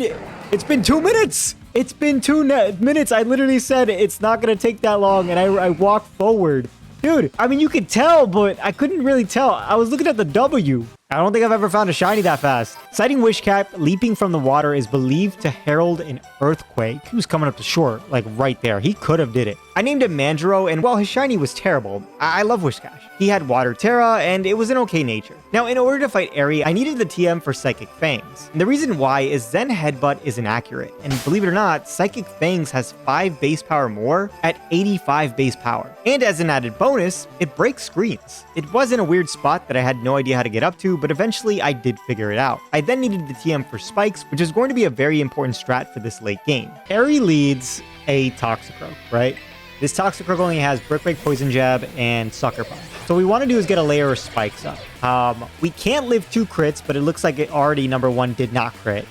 2 minutes. It's been 2 minutes. I literally said it's not going to take that long, and I walked forward. Dude, I mean, you could tell, but I couldn't really tell. I was looking at the W. I don't think I've ever found a shiny that fast. Sighting Wishcap, leaping from the water is believed to herald an earthquake. He was coming up to shore, like right there. He could have did it. I named him Mandro, and while his shiny was terrible, I love Wishcash. He had Water Terra, and it was an okay nature. Now, in order to fight Airy, I needed the TM for Psychic Fangs. And the reason why is Zen Headbutt is inaccurate. And believe it or not, Psychic Fangs has 5 base power more at 85 base power. And as an added bonus, it breaks screens. It was in a weird spot that I had no idea how to get up to, but eventually I did figure it out. I then needed the TM for Spikes, which is going to be a very important strat for this late game. Airy leads a Toxicroak, right? This Toxicroak only has Brick Break, Poison Jab, and Sucker Punch. So what we want to do is get a layer of Spikes up. We can't live 2 crits, but it looks like it already, number 1, did not crit.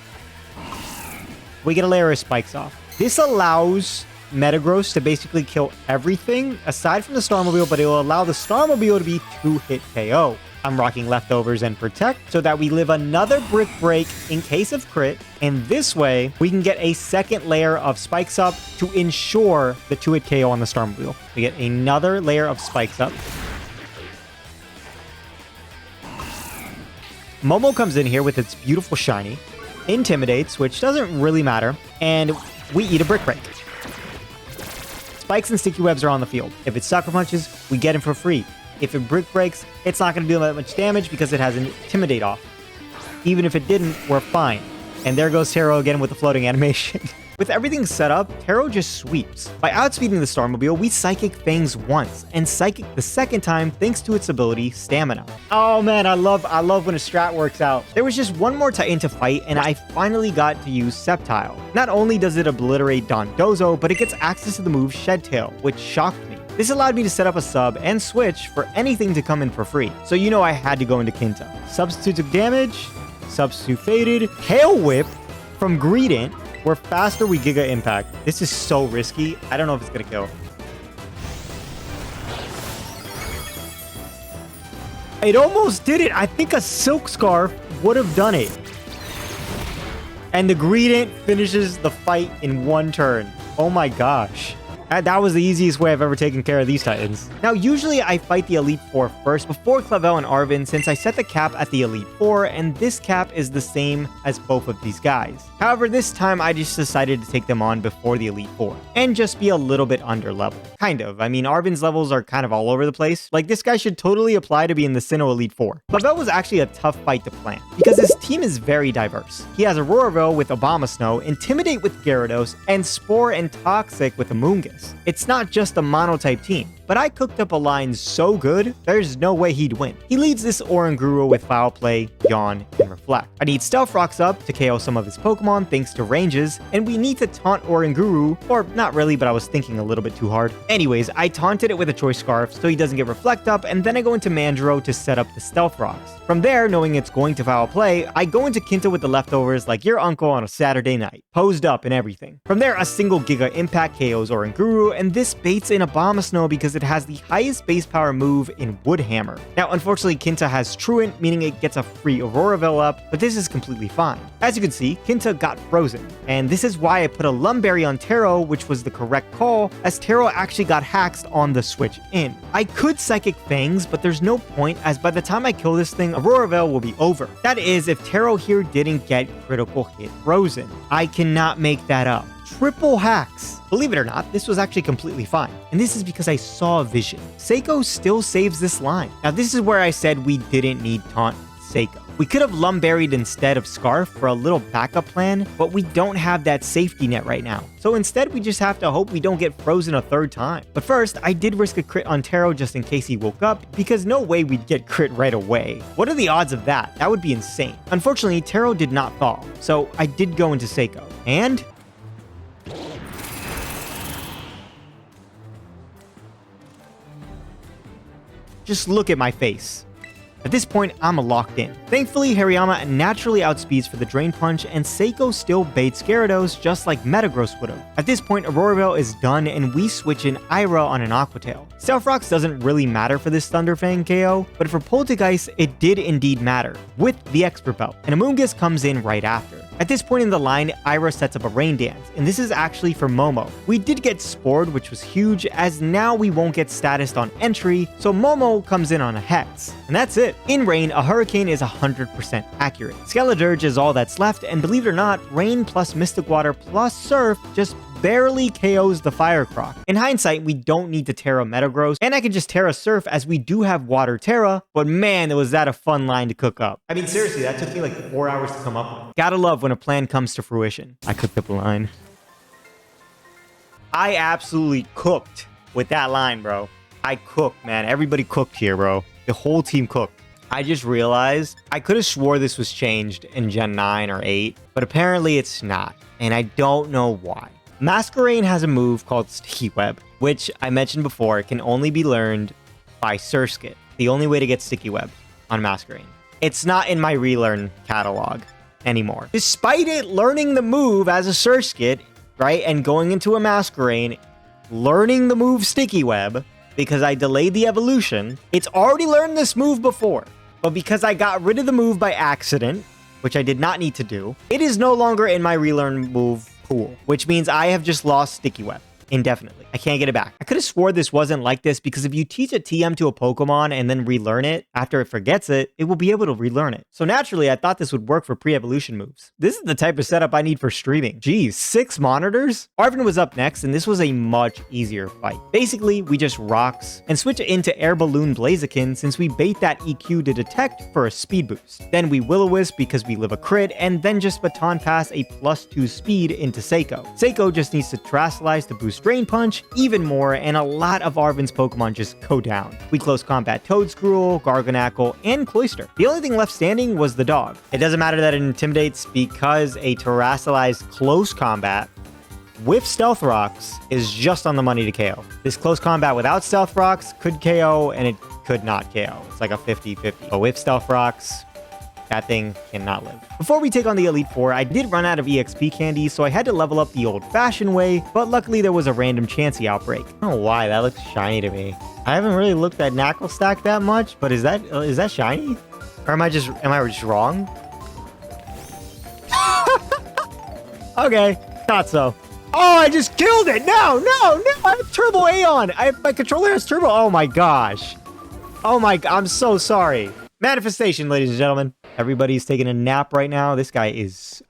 We get a layer of Spikes off. This allows Metagross to basically kill everything aside from the Starmobile, but it will allow the Starmobile to be 2-hit KO. I'm rocking Leftovers and Protect so that we live another Brick Break in case of crit, and this way we can get a second layer of Spikes up to ensure the 2-hit KO on the Starmobile. We get another layer of Spikes up. Momo comes in here with its beautiful shiny, intimidates, which doesn't really matter, and we eat a Brick Break. Spikes and Sticky Webs are on the field. If it Sucker Punches, we get him for free. If it Brick Breaks, it's not going to do that much damage because it has an Intimidate off. Even if it didn't, we're fine. And there goes Taro again with the floating animation. With everything set up, Taro just sweeps. By outspeeding the Starmobile, we Psychic Fangs once, and Psychic the second time thanks to its ability, Stamina. Oh man, I love when a strat works out. There was just one more Titan to fight, and I finally got to use Sceptile. Not only does it obliterate Dondozo, but it gets access to the move Shed Tail, which shocked me. This allowed me to set up a sub and switch for anything to come in for free. So you know I had to go into Kinta. Substitute took damage, Substitute faded, Hail Whip from Greedent. We're faster, we Giga Impact. This is so risky. I don't know if it's gonna kill. It almost did it. I think a Silk Scarf would have done it. And the Greedent finishes the fight in 1 turn. Oh my gosh. That was the easiest way I've ever taken care of these Titans. Now, usually I fight the Elite Four first before Clavel and Arven since I set the cap at the Elite Four, and this cap is the same as both of these guys. However, this time I just decided to take them on before the Elite Four and just be a little bit under level. Kind of. I mean, Arven's levels are kind of all over the place. Like, this guy should totally apply to be in the Sinnoh Elite Four. Clavel was actually a tough fight to plan because his team is very diverse. He has Auroraville with Abomasnow, Intimidate with Gyarados, and Spore and Toxic with Amoonguss. things. It's not just a mono-type team, but I cooked up a line so good, there's no way he'd win. He leads this Oranguru with Foul Play, Yawn, and Reflect. I need Stealth Rocks up to KO some of his Pokemon thanks to ranges, and we need to taunt Oranguru, or not really, but I was thinking a little bit too hard. Anyways, I taunted it with a Choice Scarf so he doesn't get Reflect up, and then I go into Mandro to set up the Stealth Rocks. From there, knowing it's going to Foul Play, I go into Kinta with the leftovers like your uncle on a Saturday night, posed up and everything. From there, a single Giga Impact KOs Oranguru, and this baits in Abomasnow because it has the highest base power move in Wood Hammer. Now, unfortunately, Kinta has Truant, meaning it gets a free Auroraville up, but this is completely fine. As you can see, Kinta got frozen, and this is why I put a Lumberry on Taro, which was the correct call, as Taro actually got haxed on the switch in. I could Psychic Fangs, but there's no point, as by the time I kill this thing, Auroraville will be over. That is, if Taro here didn't get critical hit frozen. I cannot make that up. Triple hacks. Believe it or not, this was actually completely fine. And this is because I saw a vision. Seiko still saves this line. Now, this is where I said we didn't need taunt Seiko. We could have Lumberied instead of Scarf for a little backup plan, but we don't have that safety net right now. So instead, we just have to hope we don't get frozen a third time. But first, I did risk a crit on Taro just in case he woke up, because no way we'd get crit right away. What are the odds of that? That would be insane. Unfortunately, Taro did not fall, so I did go into Seiko. And just look at my face. At this point, I'm locked in. Thankfully, Hariyama naturally outspeeds for the Drain Punch, and Seiko still baits Gyarados just like Metagross would've. At this point, Auroraville is done, and we switch in Ira on an Aqua Tail. Stealth Rocks doesn't really matter for this Thunderfang KO, but for Poltergeist, it did indeed matter, with the Expert Belt, and Amoonguss comes in right after. At this point in the line, Ira sets up a Rain Dance, and this is actually for Momo. We did get Spored, which was huge, as now we won't get statused on entry, so Momo comes in on a Hex. And that's it. In Rain, a Hurricane is 100% accurate. Skeledirge is all that's left, and believe it or not, Rain plus Mystic Water plus Surf just barely KOs the Fire Croc. In hindsight, we don't need to Terra Metagross, and I can just Terra Surf as we do have Water Terra, but man, was that a fun line to cook up. I mean, seriously, that took me like 4 hours to come up with. Gotta love when a plan comes to fruition. I cooked up a line. I absolutely cooked with that line, bro. I cooked, man. Everybody cooked here, bro. The whole team cooked. I just realized I could have swore this was changed in Gen 9 or 8, but apparently it's not, and I don't know why. Masquerain has a move called Sticky Web, which I mentioned before can only be learned by Surskit. The only way to get Sticky Web on Masquerain. It's not in my relearn catalog anymore. Despite it learning the move as a Surskit, right, and going into a Masquerain, learning the move Sticky Web, because I delayed the evolution, it's already learned this move before. But because I got rid of the move by accident, which I did not need to do, it is no longer in my relearn move pool, which means I have just lost Sticky Web indefinitely. I can't get it back. I could have swore this wasn't like this because if you teach a TM to a Pokemon and then relearn it after it forgets it, it will be able to relearn it. So naturally, I thought this would work for pre-evolution moves. This is the type of setup I need for streaming. Geez, 6 monitors? Arvin was up next, and this was a much easier fight. Basically, we just rocks and switch it into Air Balloon Blaziken since we bait that EQ to detect for a speed boost. Then we Will-O-Wisp because we live a crit, and then just Baton Pass a +2 speed into Seiko. Seiko just needs to Terastallize to boost Drain Punch even more, and a lot of Arvin's Pokemon just go down. We close combat Toedscruel, Garganackle, and Cloyster. The only thing left standing was the dog. It doesn't matter that it intimidates because a Terastallized close combat with Stealth Rocks is just on the money to KO. This close combat without Stealth Rocks could KO, and it could not KO. It's like a 50-50. But with Stealth Rocks, that thing cannot live. Before we take on the Elite Four, I did run out of EXP candy, so I had to level up the old-fashioned way, but luckily there was a random Chansey outbreak. I don't know why, that looks shiny to me. I haven't really looked at Knackle Stack that much, but is that shiny? Or am I just wrong? Okay, thought so. Oh, I just killed it! No! I have Turbo Aeon! My controller has Turbo. Oh my gosh. Oh my, I'm so sorry. Manifestation, ladies and gentlemen. Everybody's taking a nap right now. This guy is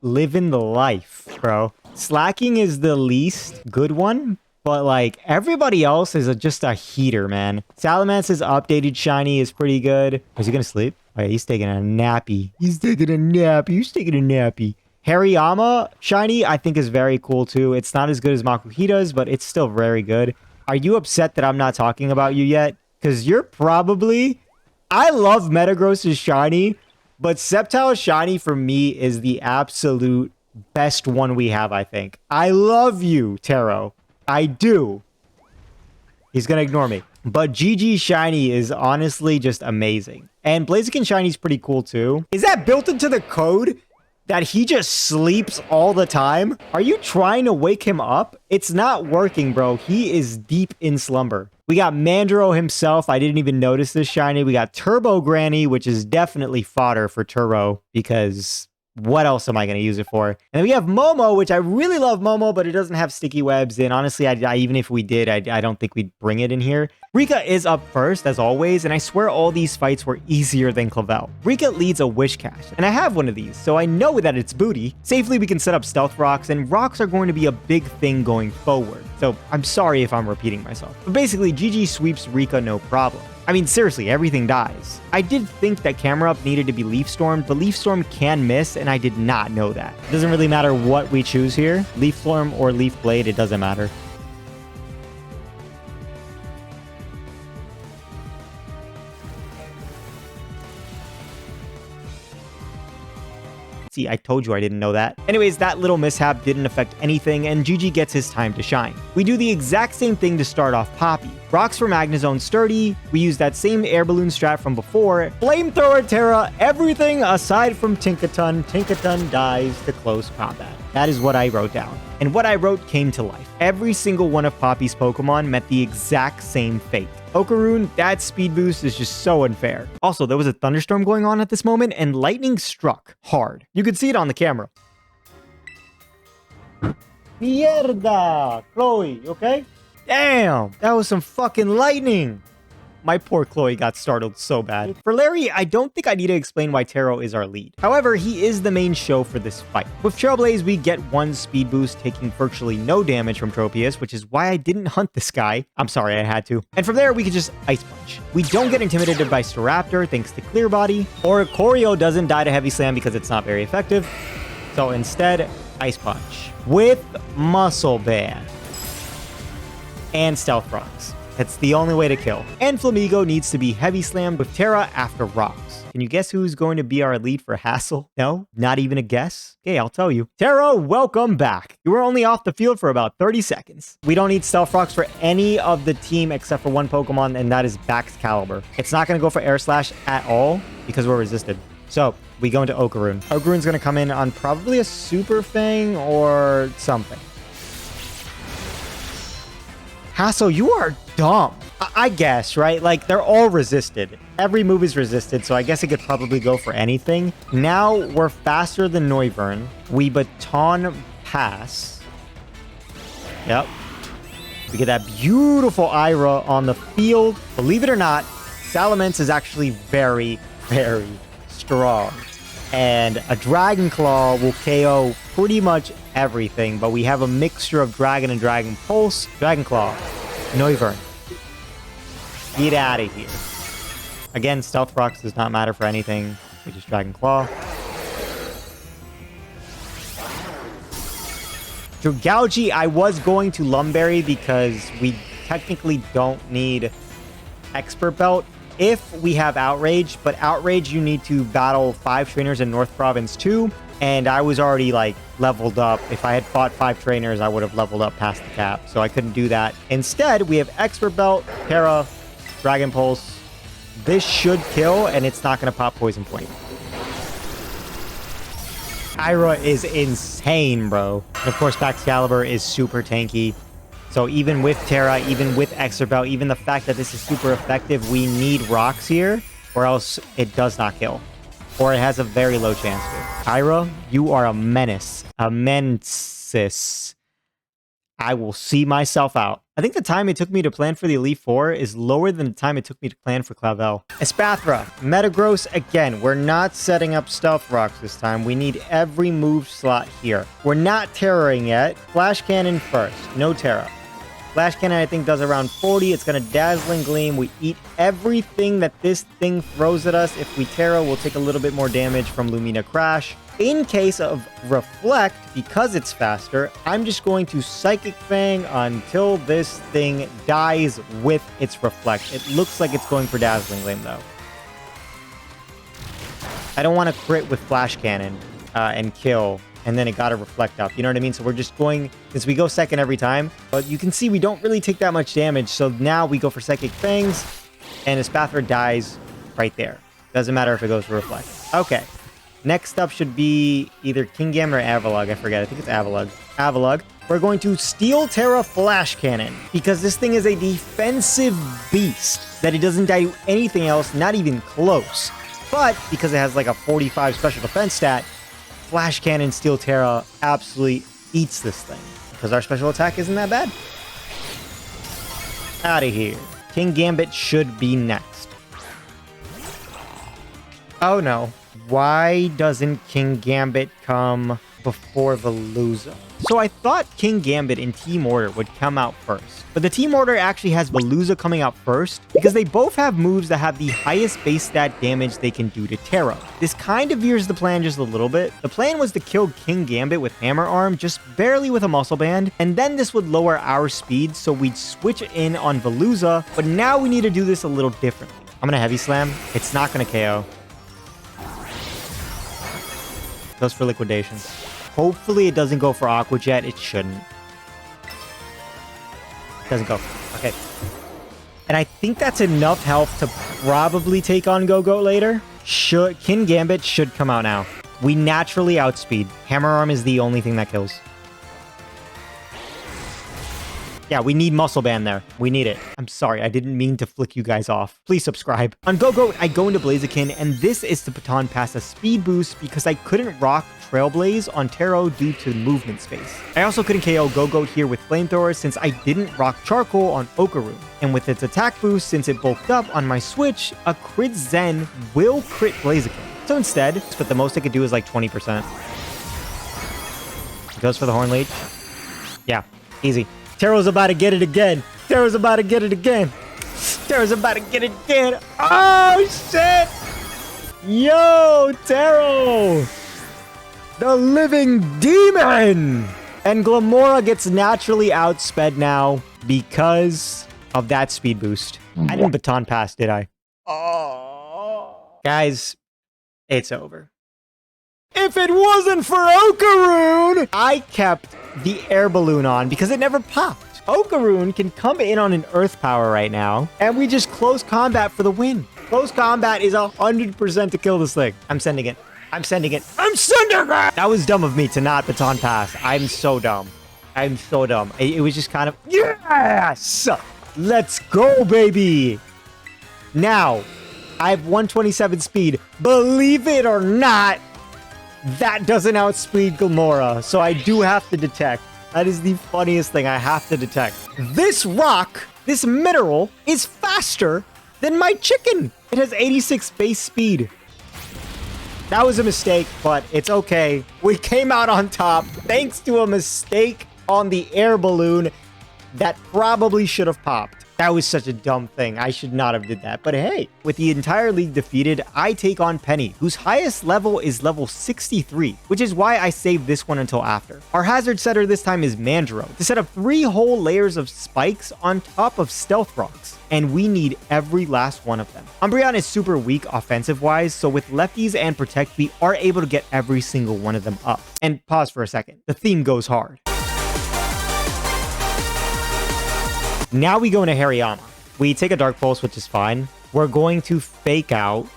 living the life, bro. Slacking is the least good one, but like everybody else is just a heater, man. Salamance's updated shiny is pretty good. Is he gonna sleep? Oh, yeah, he's taking a nappy. He's taking a nappy. Hariyama shiny, I think, is very cool too. It's not as good as Makuhita's, but it's still very good. Are you upset that I'm not talking about you yet? Because you're probably... I love Metagross's shiny, but Sceptile's shiny for me is the absolute best one we have, I think. I love you, Taro. I do. He's going to ignore me. But GG shiny is honestly just amazing. And Blaziken shiny is pretty cool too. Is that built into the code that he just sleeps all the time? Are you trying to wake him up? It's not working, bro. He is deep in slumber. We got Mandro himself. I didn't even notice this shiny. We got Turbo Granny, which is definitely fodder for Turbo because what else am I going to use it for? And then we have Momo, which I really love Momo, but it doesn't have sticky webs. And honestly, even if we did, I don't think we'd bring it in here. Rika is up first, as always, and I swear all these fights were easier than Clavel. Rika leads a Wish Cache, and I have one of these, so I know that it's booty. Safely, we can set up Stealth Rocks, and rocks are going to be a big thing going forward. So I'm sorry if I'm repeating myself. But basically, GG sweeps Rika no problem. I mean, seriously, everything dies. I did think that Camera Up needed to be Leaf Storm, but Leaf Storm can miss, and I did not know that. It doesn't really matter what we choose here. Leaf Storm or Leaf Blade, it doesn't matter. See, I told you I didn't know that. Anyways, that little mishap didn't affect anything, and GG gets his time to shine. We do the exact same thing to start off Poppy. Rocks for Magnezone Sturdy, we use that same air balloon strat from before. Flamethrower Terra, everything aside from Tinkaton. Tinkaton dies to close combat. That is what I wrote down. And what I wrote came to life. Every single one of Poppy's Pokemon met the exact same fate. Okaroon, that speed boost is just so unfair. Also, there was a thunderstorm going on at this moment, and lightning struck hard. You could see it on the camera. Mierda! Chloe, you okay? Damn, that was some fucking lightning. My poor Chloe got startled so bad. For Larry, I don't think I need to explain why Taro is our lead. However, he is the main show for this fight. With Trailblaze, we get one speed boost, taking virtually no damage from Tropius, which is why I didn't hunt this guy. I'm sorry, I had to. And from there, we can just Ice Punch. We don't get intimidated by Staraptor thanks to Clear Body, or Choreo doesn't die to Heavy Slam because it's not very effective. So instead, Ice Punch with Muscle Band and Stealth Rocks. That's the only way to kill. And Flamigo needs to be Heavy Slammed with Terra after Rocks. Can you guess who's going to be our lead for Hassel? No? Not even a guess? Okay, I'll tell you. Terra, welcome back. You were only off the field for about 30 seconds. We don't need Stealth Rocks for any of the team except for one Pokemon, and that is Baxcalibur. It's not going to go for Air Slash at all because we're resisted. So, we go into Okaroon. Okaroon's going to come in on probably a Super Fang or something. Hassel, you are dumb. I guess, right? Like, they're all resisted. Every move is resisted, so I guess it could probably go for anything. Now, we're faster than Noivern. We Baton Pass. Yep. We get that beautiful Ira on the field. Believe it or not, Salamence is actually very, very strong. And a Dragon Claw will KO pretty much everything, but we have a mixture of Dragon and Dragon Pulse. Dragon Claw. Noivern. Get out of here. Again, Stealth Rocks does not matter for anything. We just Dragon Claw. Dragalge, I was going to Lumberry because we technically don't need Expert Belt if we have Outrage, but Outrage you need to battle 5 trainers in North Province 2, and I was already like leveled up. If I had fought 5 trainers, I would have leveled up past the cap, so I couldn't do that. Instead, we have Expert Belt, Terra, Dragon Pulse. This should kill, and it's not going to pop Poison Point. Ira is insane, bro. And of course, Baxcalibur is super tanky. So even with Terra, even with Expert Belt, even the fact that this is super effective, we need rocks here, or else it does not kill. Or it has a very low chance to. Ira, you are a menace. A mensis. I will see myself out. I think the time it took me to plan for the Elite Four is lower than the time it took me to plan for Clavel. Espathra, Metagross, again, we're not setting up Stealth Rocks this time. We need every move slot here. We're not Terroring yet. Flash Cannon first, no Terra. Flash Cannon, I think, does around 40. It's going to Dazzling Gleam. We eat everything that this thing throws at us. If we Terra, we'll take a little bit more damage from Lumina Crash. In case of Reflect, because it's faster, I'm just going to Psychic Fang until this thing dies with its Reflect. It looks like it's going for Dazzling Gleam, though. I don't want to crit with Flash Cannon and kill, and then it got to Reflect up. You know what I mean? So we're just going, since we go second every time, but you can see we don't really take that much damage. So now we go for Psychic Fangs, and his Spathra dies right there. Doesn't matter if it goes for Reflect. Okay. Next up should be either Kingambit or Avalugg. I forget. I think it's Avalugg. Avalugg. We're going to Steel Terra Flash Cannon because this thing is a defensive beast that it doesn't die to anything else, not even close. But because it has like a 45 special defense stat, Flash Cannon Steel Terra absolutely eats this thing because our special attack isn't that bad. Out of here. Kingambit should be next. Oh no. Why doesn't Kingambit come before Veluza? So I thought Kingambit and Team Order would come out first. But the Team Order actually has Veluza coming out first because they both have moves that have the highest base stat damage they can do to Terra. This kind of veers the plan just a little bit. The plan was to kill Kingambit with Hammer Arm, just barely with a Muscle Band, and then this would lower our speed so we'd switch in on Veluza, but now we need to do this a little differently. I'm gonna Heavy Slam. It's not gonna KO. Goes for Liquidation. Hopefully it doesn't go for Aqua Jet. It shouldn't. Doesn't go. Okay. And I think that's enough health to probably take on Go-Goat later. Kingambit should come out now. We naturally outspeed. Hammer Arm is the only thing that kills. Yeah, we need Muscle Band there. We need it. I'm sorry, I didn't mean to flick you guys off. Please subscribe. On Go-Goat, I go into Blaziken, and this is to baton pass a speed boost because I couldn't rock Trailblaze on Taro due to movement space. I also couldn't KO Go-Goat here with Flamethrower since I didn't rock Charcoal on Okaroon. And with its attack boost, since it bulked up on my switch, a crit Zen will crit Blaziken. So instead, but the most I could do is like 20%. Goes for the Horn Leech. Yeah, easy. Taro's about to get it again. Taro's about to get it again. Taro's about to get it again. Oh, shit. Yo, Taro. The living demon. And Glamora gets naturally outsped now because of that speed boost. I didn't baton pass, did I? Oh. Guys, it's over. If it wasn't for Okaroon, I kept the air balloon on because it never popped. Okaroon can come in on an earth power right now, and we just close combat for the win. Close combat is 100% to kill this thing. I'm sending it. I'm sending it. I'm sending it! That was dumb of me to not baton pass. I'm so dumb. I'm so dumb. It was just kind of, yes! Let's go, baby! Now, I have 127 speed. Believe it or not, that doesn't outspeed Glamora, so I do have to detect. That is the funniest thing I have to detect. This rock, this mineral, is faster than my chicken. It has 86 base speed. That was a mistake, but it's okay. We came out on top thanks to a mistake on the air balloon that probably should have popped. That was such a dumb thing. I should not have did that. But hey, with the entire league defeated, I take on Penny, whose highest level is level 63, which is why I saved this one until after. Our hazard setter this time is Mandro, to set up 3 whole layers of spikes on top of stealth rocks, and we need every last one of them. Umbreon is super weak offensive-wise, so with lefties and Protect, we are able to get every single one of them up. And pause for a second. The theme goes hard. Now we go into Hariyama. We take a Dark Pulse, which is fine. We're going to Fake Out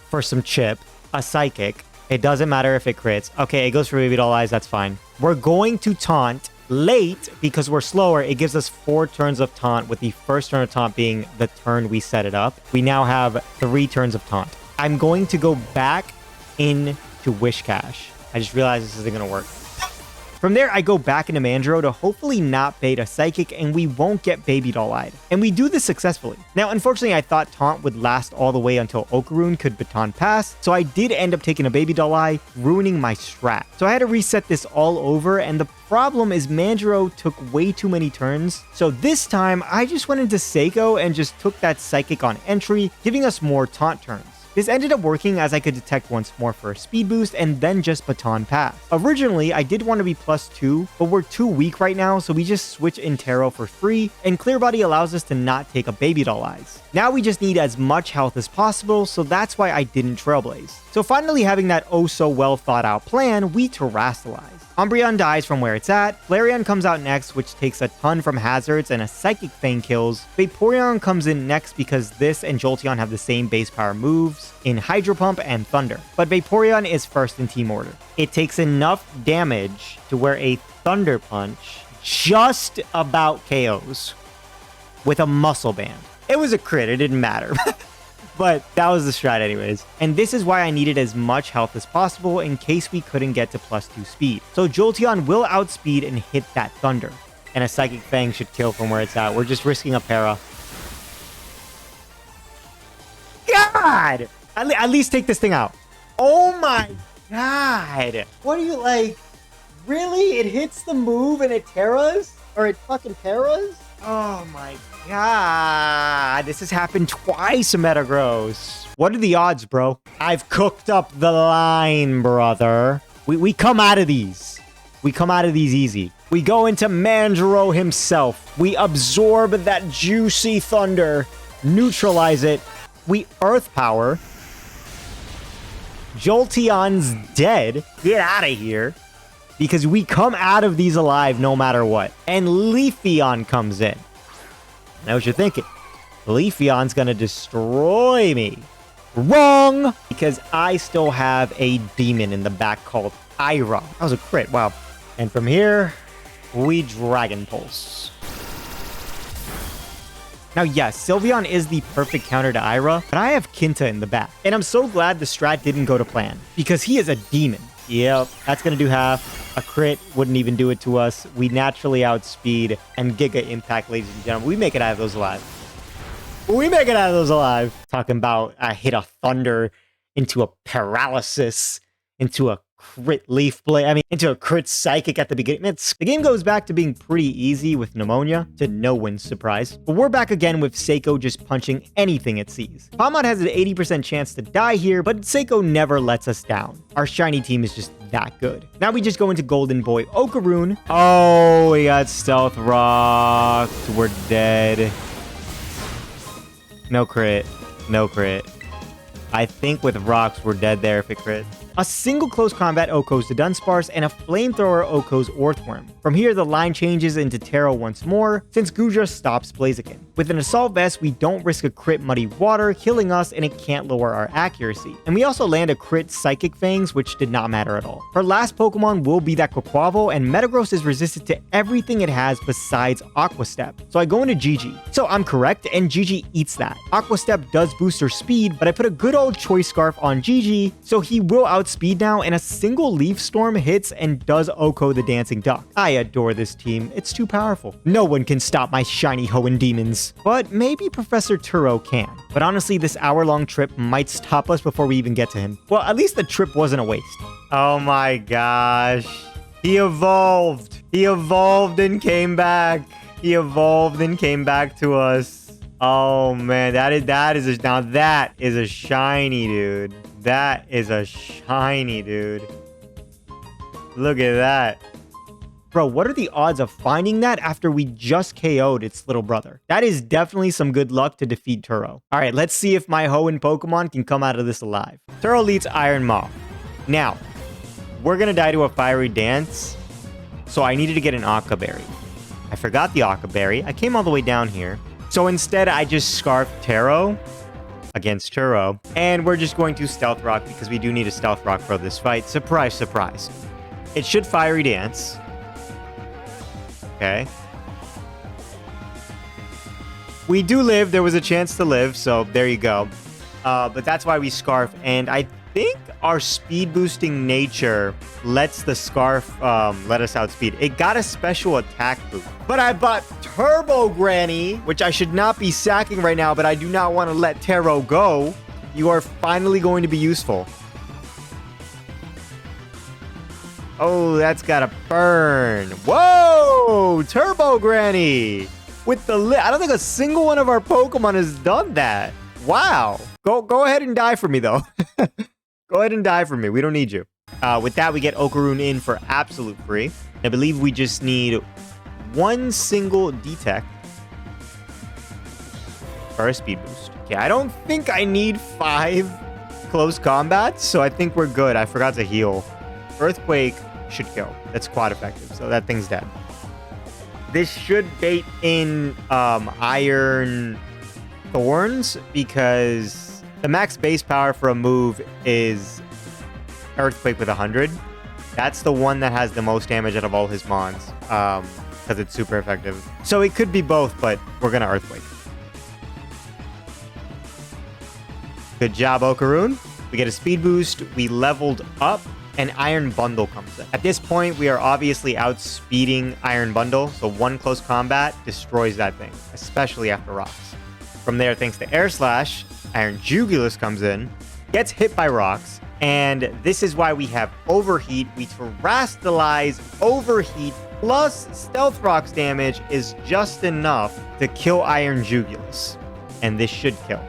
for some chip, a Psychic. It doesn't matter if it crits. Okay, it goes for Baby Doll Eyes, that's fine. We're going to Taunt late because we're slower. It gives us 4 turns of Taunt, with the first turn of Taunt being the turn we set it up. We now have 3 turns of Taunt. I'm going to go back into Wish Cash. I just realized this isn't going to work. From there, I go back into Mandro to hopefully not bait a Psychic, and we won't get Baby Doll-Eyed. And we do this successfully. Now, unfortunately, I thought Taunt would last all the way until Okaroon could baton pass, so I did end up taking a Baby Doll-Eye, ruining my strat. So I had to reset this all over, and the problem is Mandro took way too many turns. So this time, I just went into Seiko and just took that Psychic on entry, giving us more Taunt turns. This ended up working as I could detect once more for a speed boost and then just baton pass. Originally, I did want to be +2, but we're too weak right now, so we just switch in Taro for free, and Clear Body allows us to not take a Baby Doll Eyes. Now we just need as much health as possible, so that's why I didn't Trailblaze. So finally having that oh so well thought out plan, we Terrasilize. Umbreon dies from where it's at, Flareon comes out next, which takes a ton from hazards, and a Psychic Fang kills. Vaporeon comes in next because this and Jolteon have the same base power moves in Hydro Pump and Thunder. But Vaporeon is first in team order. It takes enough damage to where a Thunder Punch just about KOs with a Muscle Band. It was a crit, it didn't matter. But that was the strat anyways. And this is why I needed as much health as possible in case we couldn't get to +2 speed. So Jolteon will outspeed and hit that Thunder. And a Psychic Fang should kill from where it's at. We're just risking a para. God! At least take this thing out. Oh my God! What are you like? Really? It hits the move and it terras? Or it fucking terras? Oh my God, this has happened twice, Metagross. What are the odds, bro? I've cooked up the line, brother. We come out of these. We come out of these easy. We go into Manjaro himself. We absorb that juicy thunder, neutralize it. We Earth Power. Jolteon's dead. Get out of here. Because we come out of these alive no matter what. And Leafeon comes in. Now what you're thinking. Leafeon's gonna destroy me. Wrong! Because I still have a demon in the back called Ira. That was a crit, wow. And from here, we Dragon Pulse. Now yes, Sylveon is the perfect counter to Ira, but I have Kinta in the back. And I'm so glad the strat didn't go to plan. Because he is a demon. Yep, that's gonna do half. A crit wouldn't even do it to us. We naturally outspeed and Giga Impact, ladies and gentlemen. We make it out of those alive. We make it out of those alive. Talking about I hit a Thunder into a Paralysis, into a crit Leaf Blade. I mean, into a crit Psychic at the beginning. The game goes back to being pretty easy with Pneumonia, to no one's surprise. But we're back again with Seiko just punching anything it sees. Palmon has an 80% chance to die here, but Seiko never lets us down. Our shiny team is just that good. Now we just go into Golden Boy Okaroon. Oh, we got Stealth Rocked. We're dead. No crit. No crit. I think with rocks, we're dead there if it crit. A single close combat Okos to Dunsparce, and a flamethrower Okos Orthworm. From here, the line changes into Taro once more, since Gudra stops Blaziken. With an Assault Vest, we don't risk a crit Muddy Water, killing us, and it can't lower our accuracy. And we also land a crit Psychic Fangs, which did not matter at all. Her last Pokemon will be that Quaquaval, and Metagross is resistant to everything it has besides Aqua Step. So I go into Gigi. So I'm correct, and Gigi eats that. Aqua Step does boost her speed, but I put a good old Choice Scarf on Gigi, so he will outspeed now, and a single Leaf Storm hits and does Oko the Dancing Duck. I adore this team. It's too powerful. No one can stop my Shiny Hoenn demons. But maybe Professor Turo can. But honestly, this hour-long trip might stop us before we even get to him. Well, at least the trip wasn't a waste. Oh my gosh. He evolved. He evolved and came back. He evolved and came back to us. Oh man, that is a shiny, dude. That is a shiny, dude. Look at that. Bro, what are the odds of finding that after we just KO'd its little brother? That is definitely some good luck to defeat Turo. All right, let's see if my Hoenn Pokemon can come out of this alive. Turo leads Iron Moth. Now, we're gonna die to a Fiery Dance, so I needed to get an Aqua Berry. I forgot the Aqua Berry. I came all the way down here. So instead, I just Scarfed Taro against Turo, and we're just going to Stealth Rock because we do need a Stealth Rock for this fight. Surprise, surprise. It should Fiery Dance. Okay. We do live. There was a chance to live, so there you go. But that's why we Scarf, and I think our speed boosting nature lets the Scarf let us outspeed. It got a special attack boost. But I bought Turbo Granny, which I should not be sacking right now, but I do not want to let Taro go. You are finally going to be useful. Oh, that's got a burn. Whoa! Turbo Granny! With the I don't think a single one of our Pokemon has done that. Wow. Go ahead and die for me, though. Go ahead and die for me. We don't need you. With that, we get Okaroon in for absolute free. I believe we just need one single detect for a speed boost. Okay, I don't think I need 5 close combats, so I think we're good. I forgot to heal. Earthquake should kill. That's quite effective, so that thing's dead. This should bait in Iron Thorns because the max base power for a move is Earthquake with 100. That's the one that has the most damage out of all his mons because it's super effective. So it could be both, but we're going to Earthquake. Good job, Okaroon. We get a speed boost. We leveled up. And Iron Bundle comes in. At this point, we are obviously outspeeding Iron Bundle, so one close combat destroys that thing, especially after rocks. From there, thanks to Air Slash, Iron Jugulus comes in, gets hit by rocks, and this is why we have Overheat. We Terrastalize Overheat, plus Stealth Rocks damage is just enough to kill Iron Jugulus, and this should kill.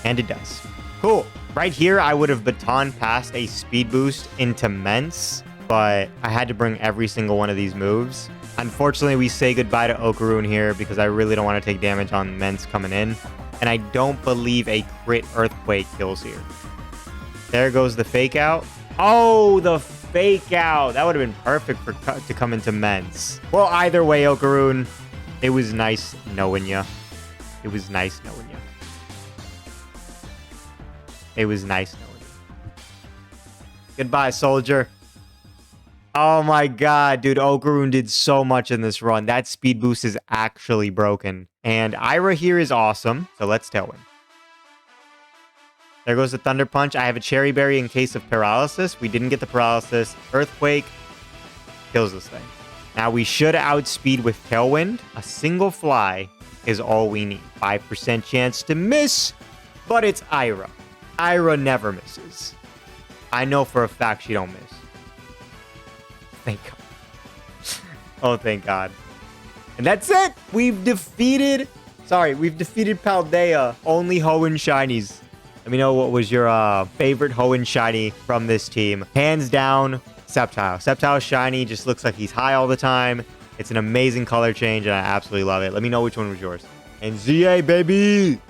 And it does. Cool. Right here, I would have baton passed a speed boost into Mence, but I had to bring every single one of these moves. Unfortunately, we say goodbye to Okaroon here because I really don't want to take damage on Mence coming in. And I don't believe a crit Earthquake kills here. There goes the fake out. Oh, the fake out. That would have been perfect to come into Mence. Well, either way, Okaroon, it was nice knowing you. It was nice knowing you. It was nice knowing you. Goodbye, soldier. Oh my god, dude. Okaroon did so much in this run. That speed boost is actually broken. And Ira here is awesome. So let's Tailwind. There goes the Thunder Punch. I have a Cherry Berry in case of paralysis. We didn't get the paralysis. Earthquake kills this thing. Now we should outspeed with Tailwind. A single fly is all we need. 5% chance to miss, but it's Ira. Ira never misses. I know for a fact she don't miss. Thank God. Oh, thank God. And that's it. We've defeated Paldea. Only Hoenn Shinies. Let me know what was your favorite Hoenn Shiny from this team. Hands down, Sceptile. Sceptile Shiny just looks like he's high all the time. It's an amazing color change, and I absolutely love it. Let me know which one was yours. And ZA, baby!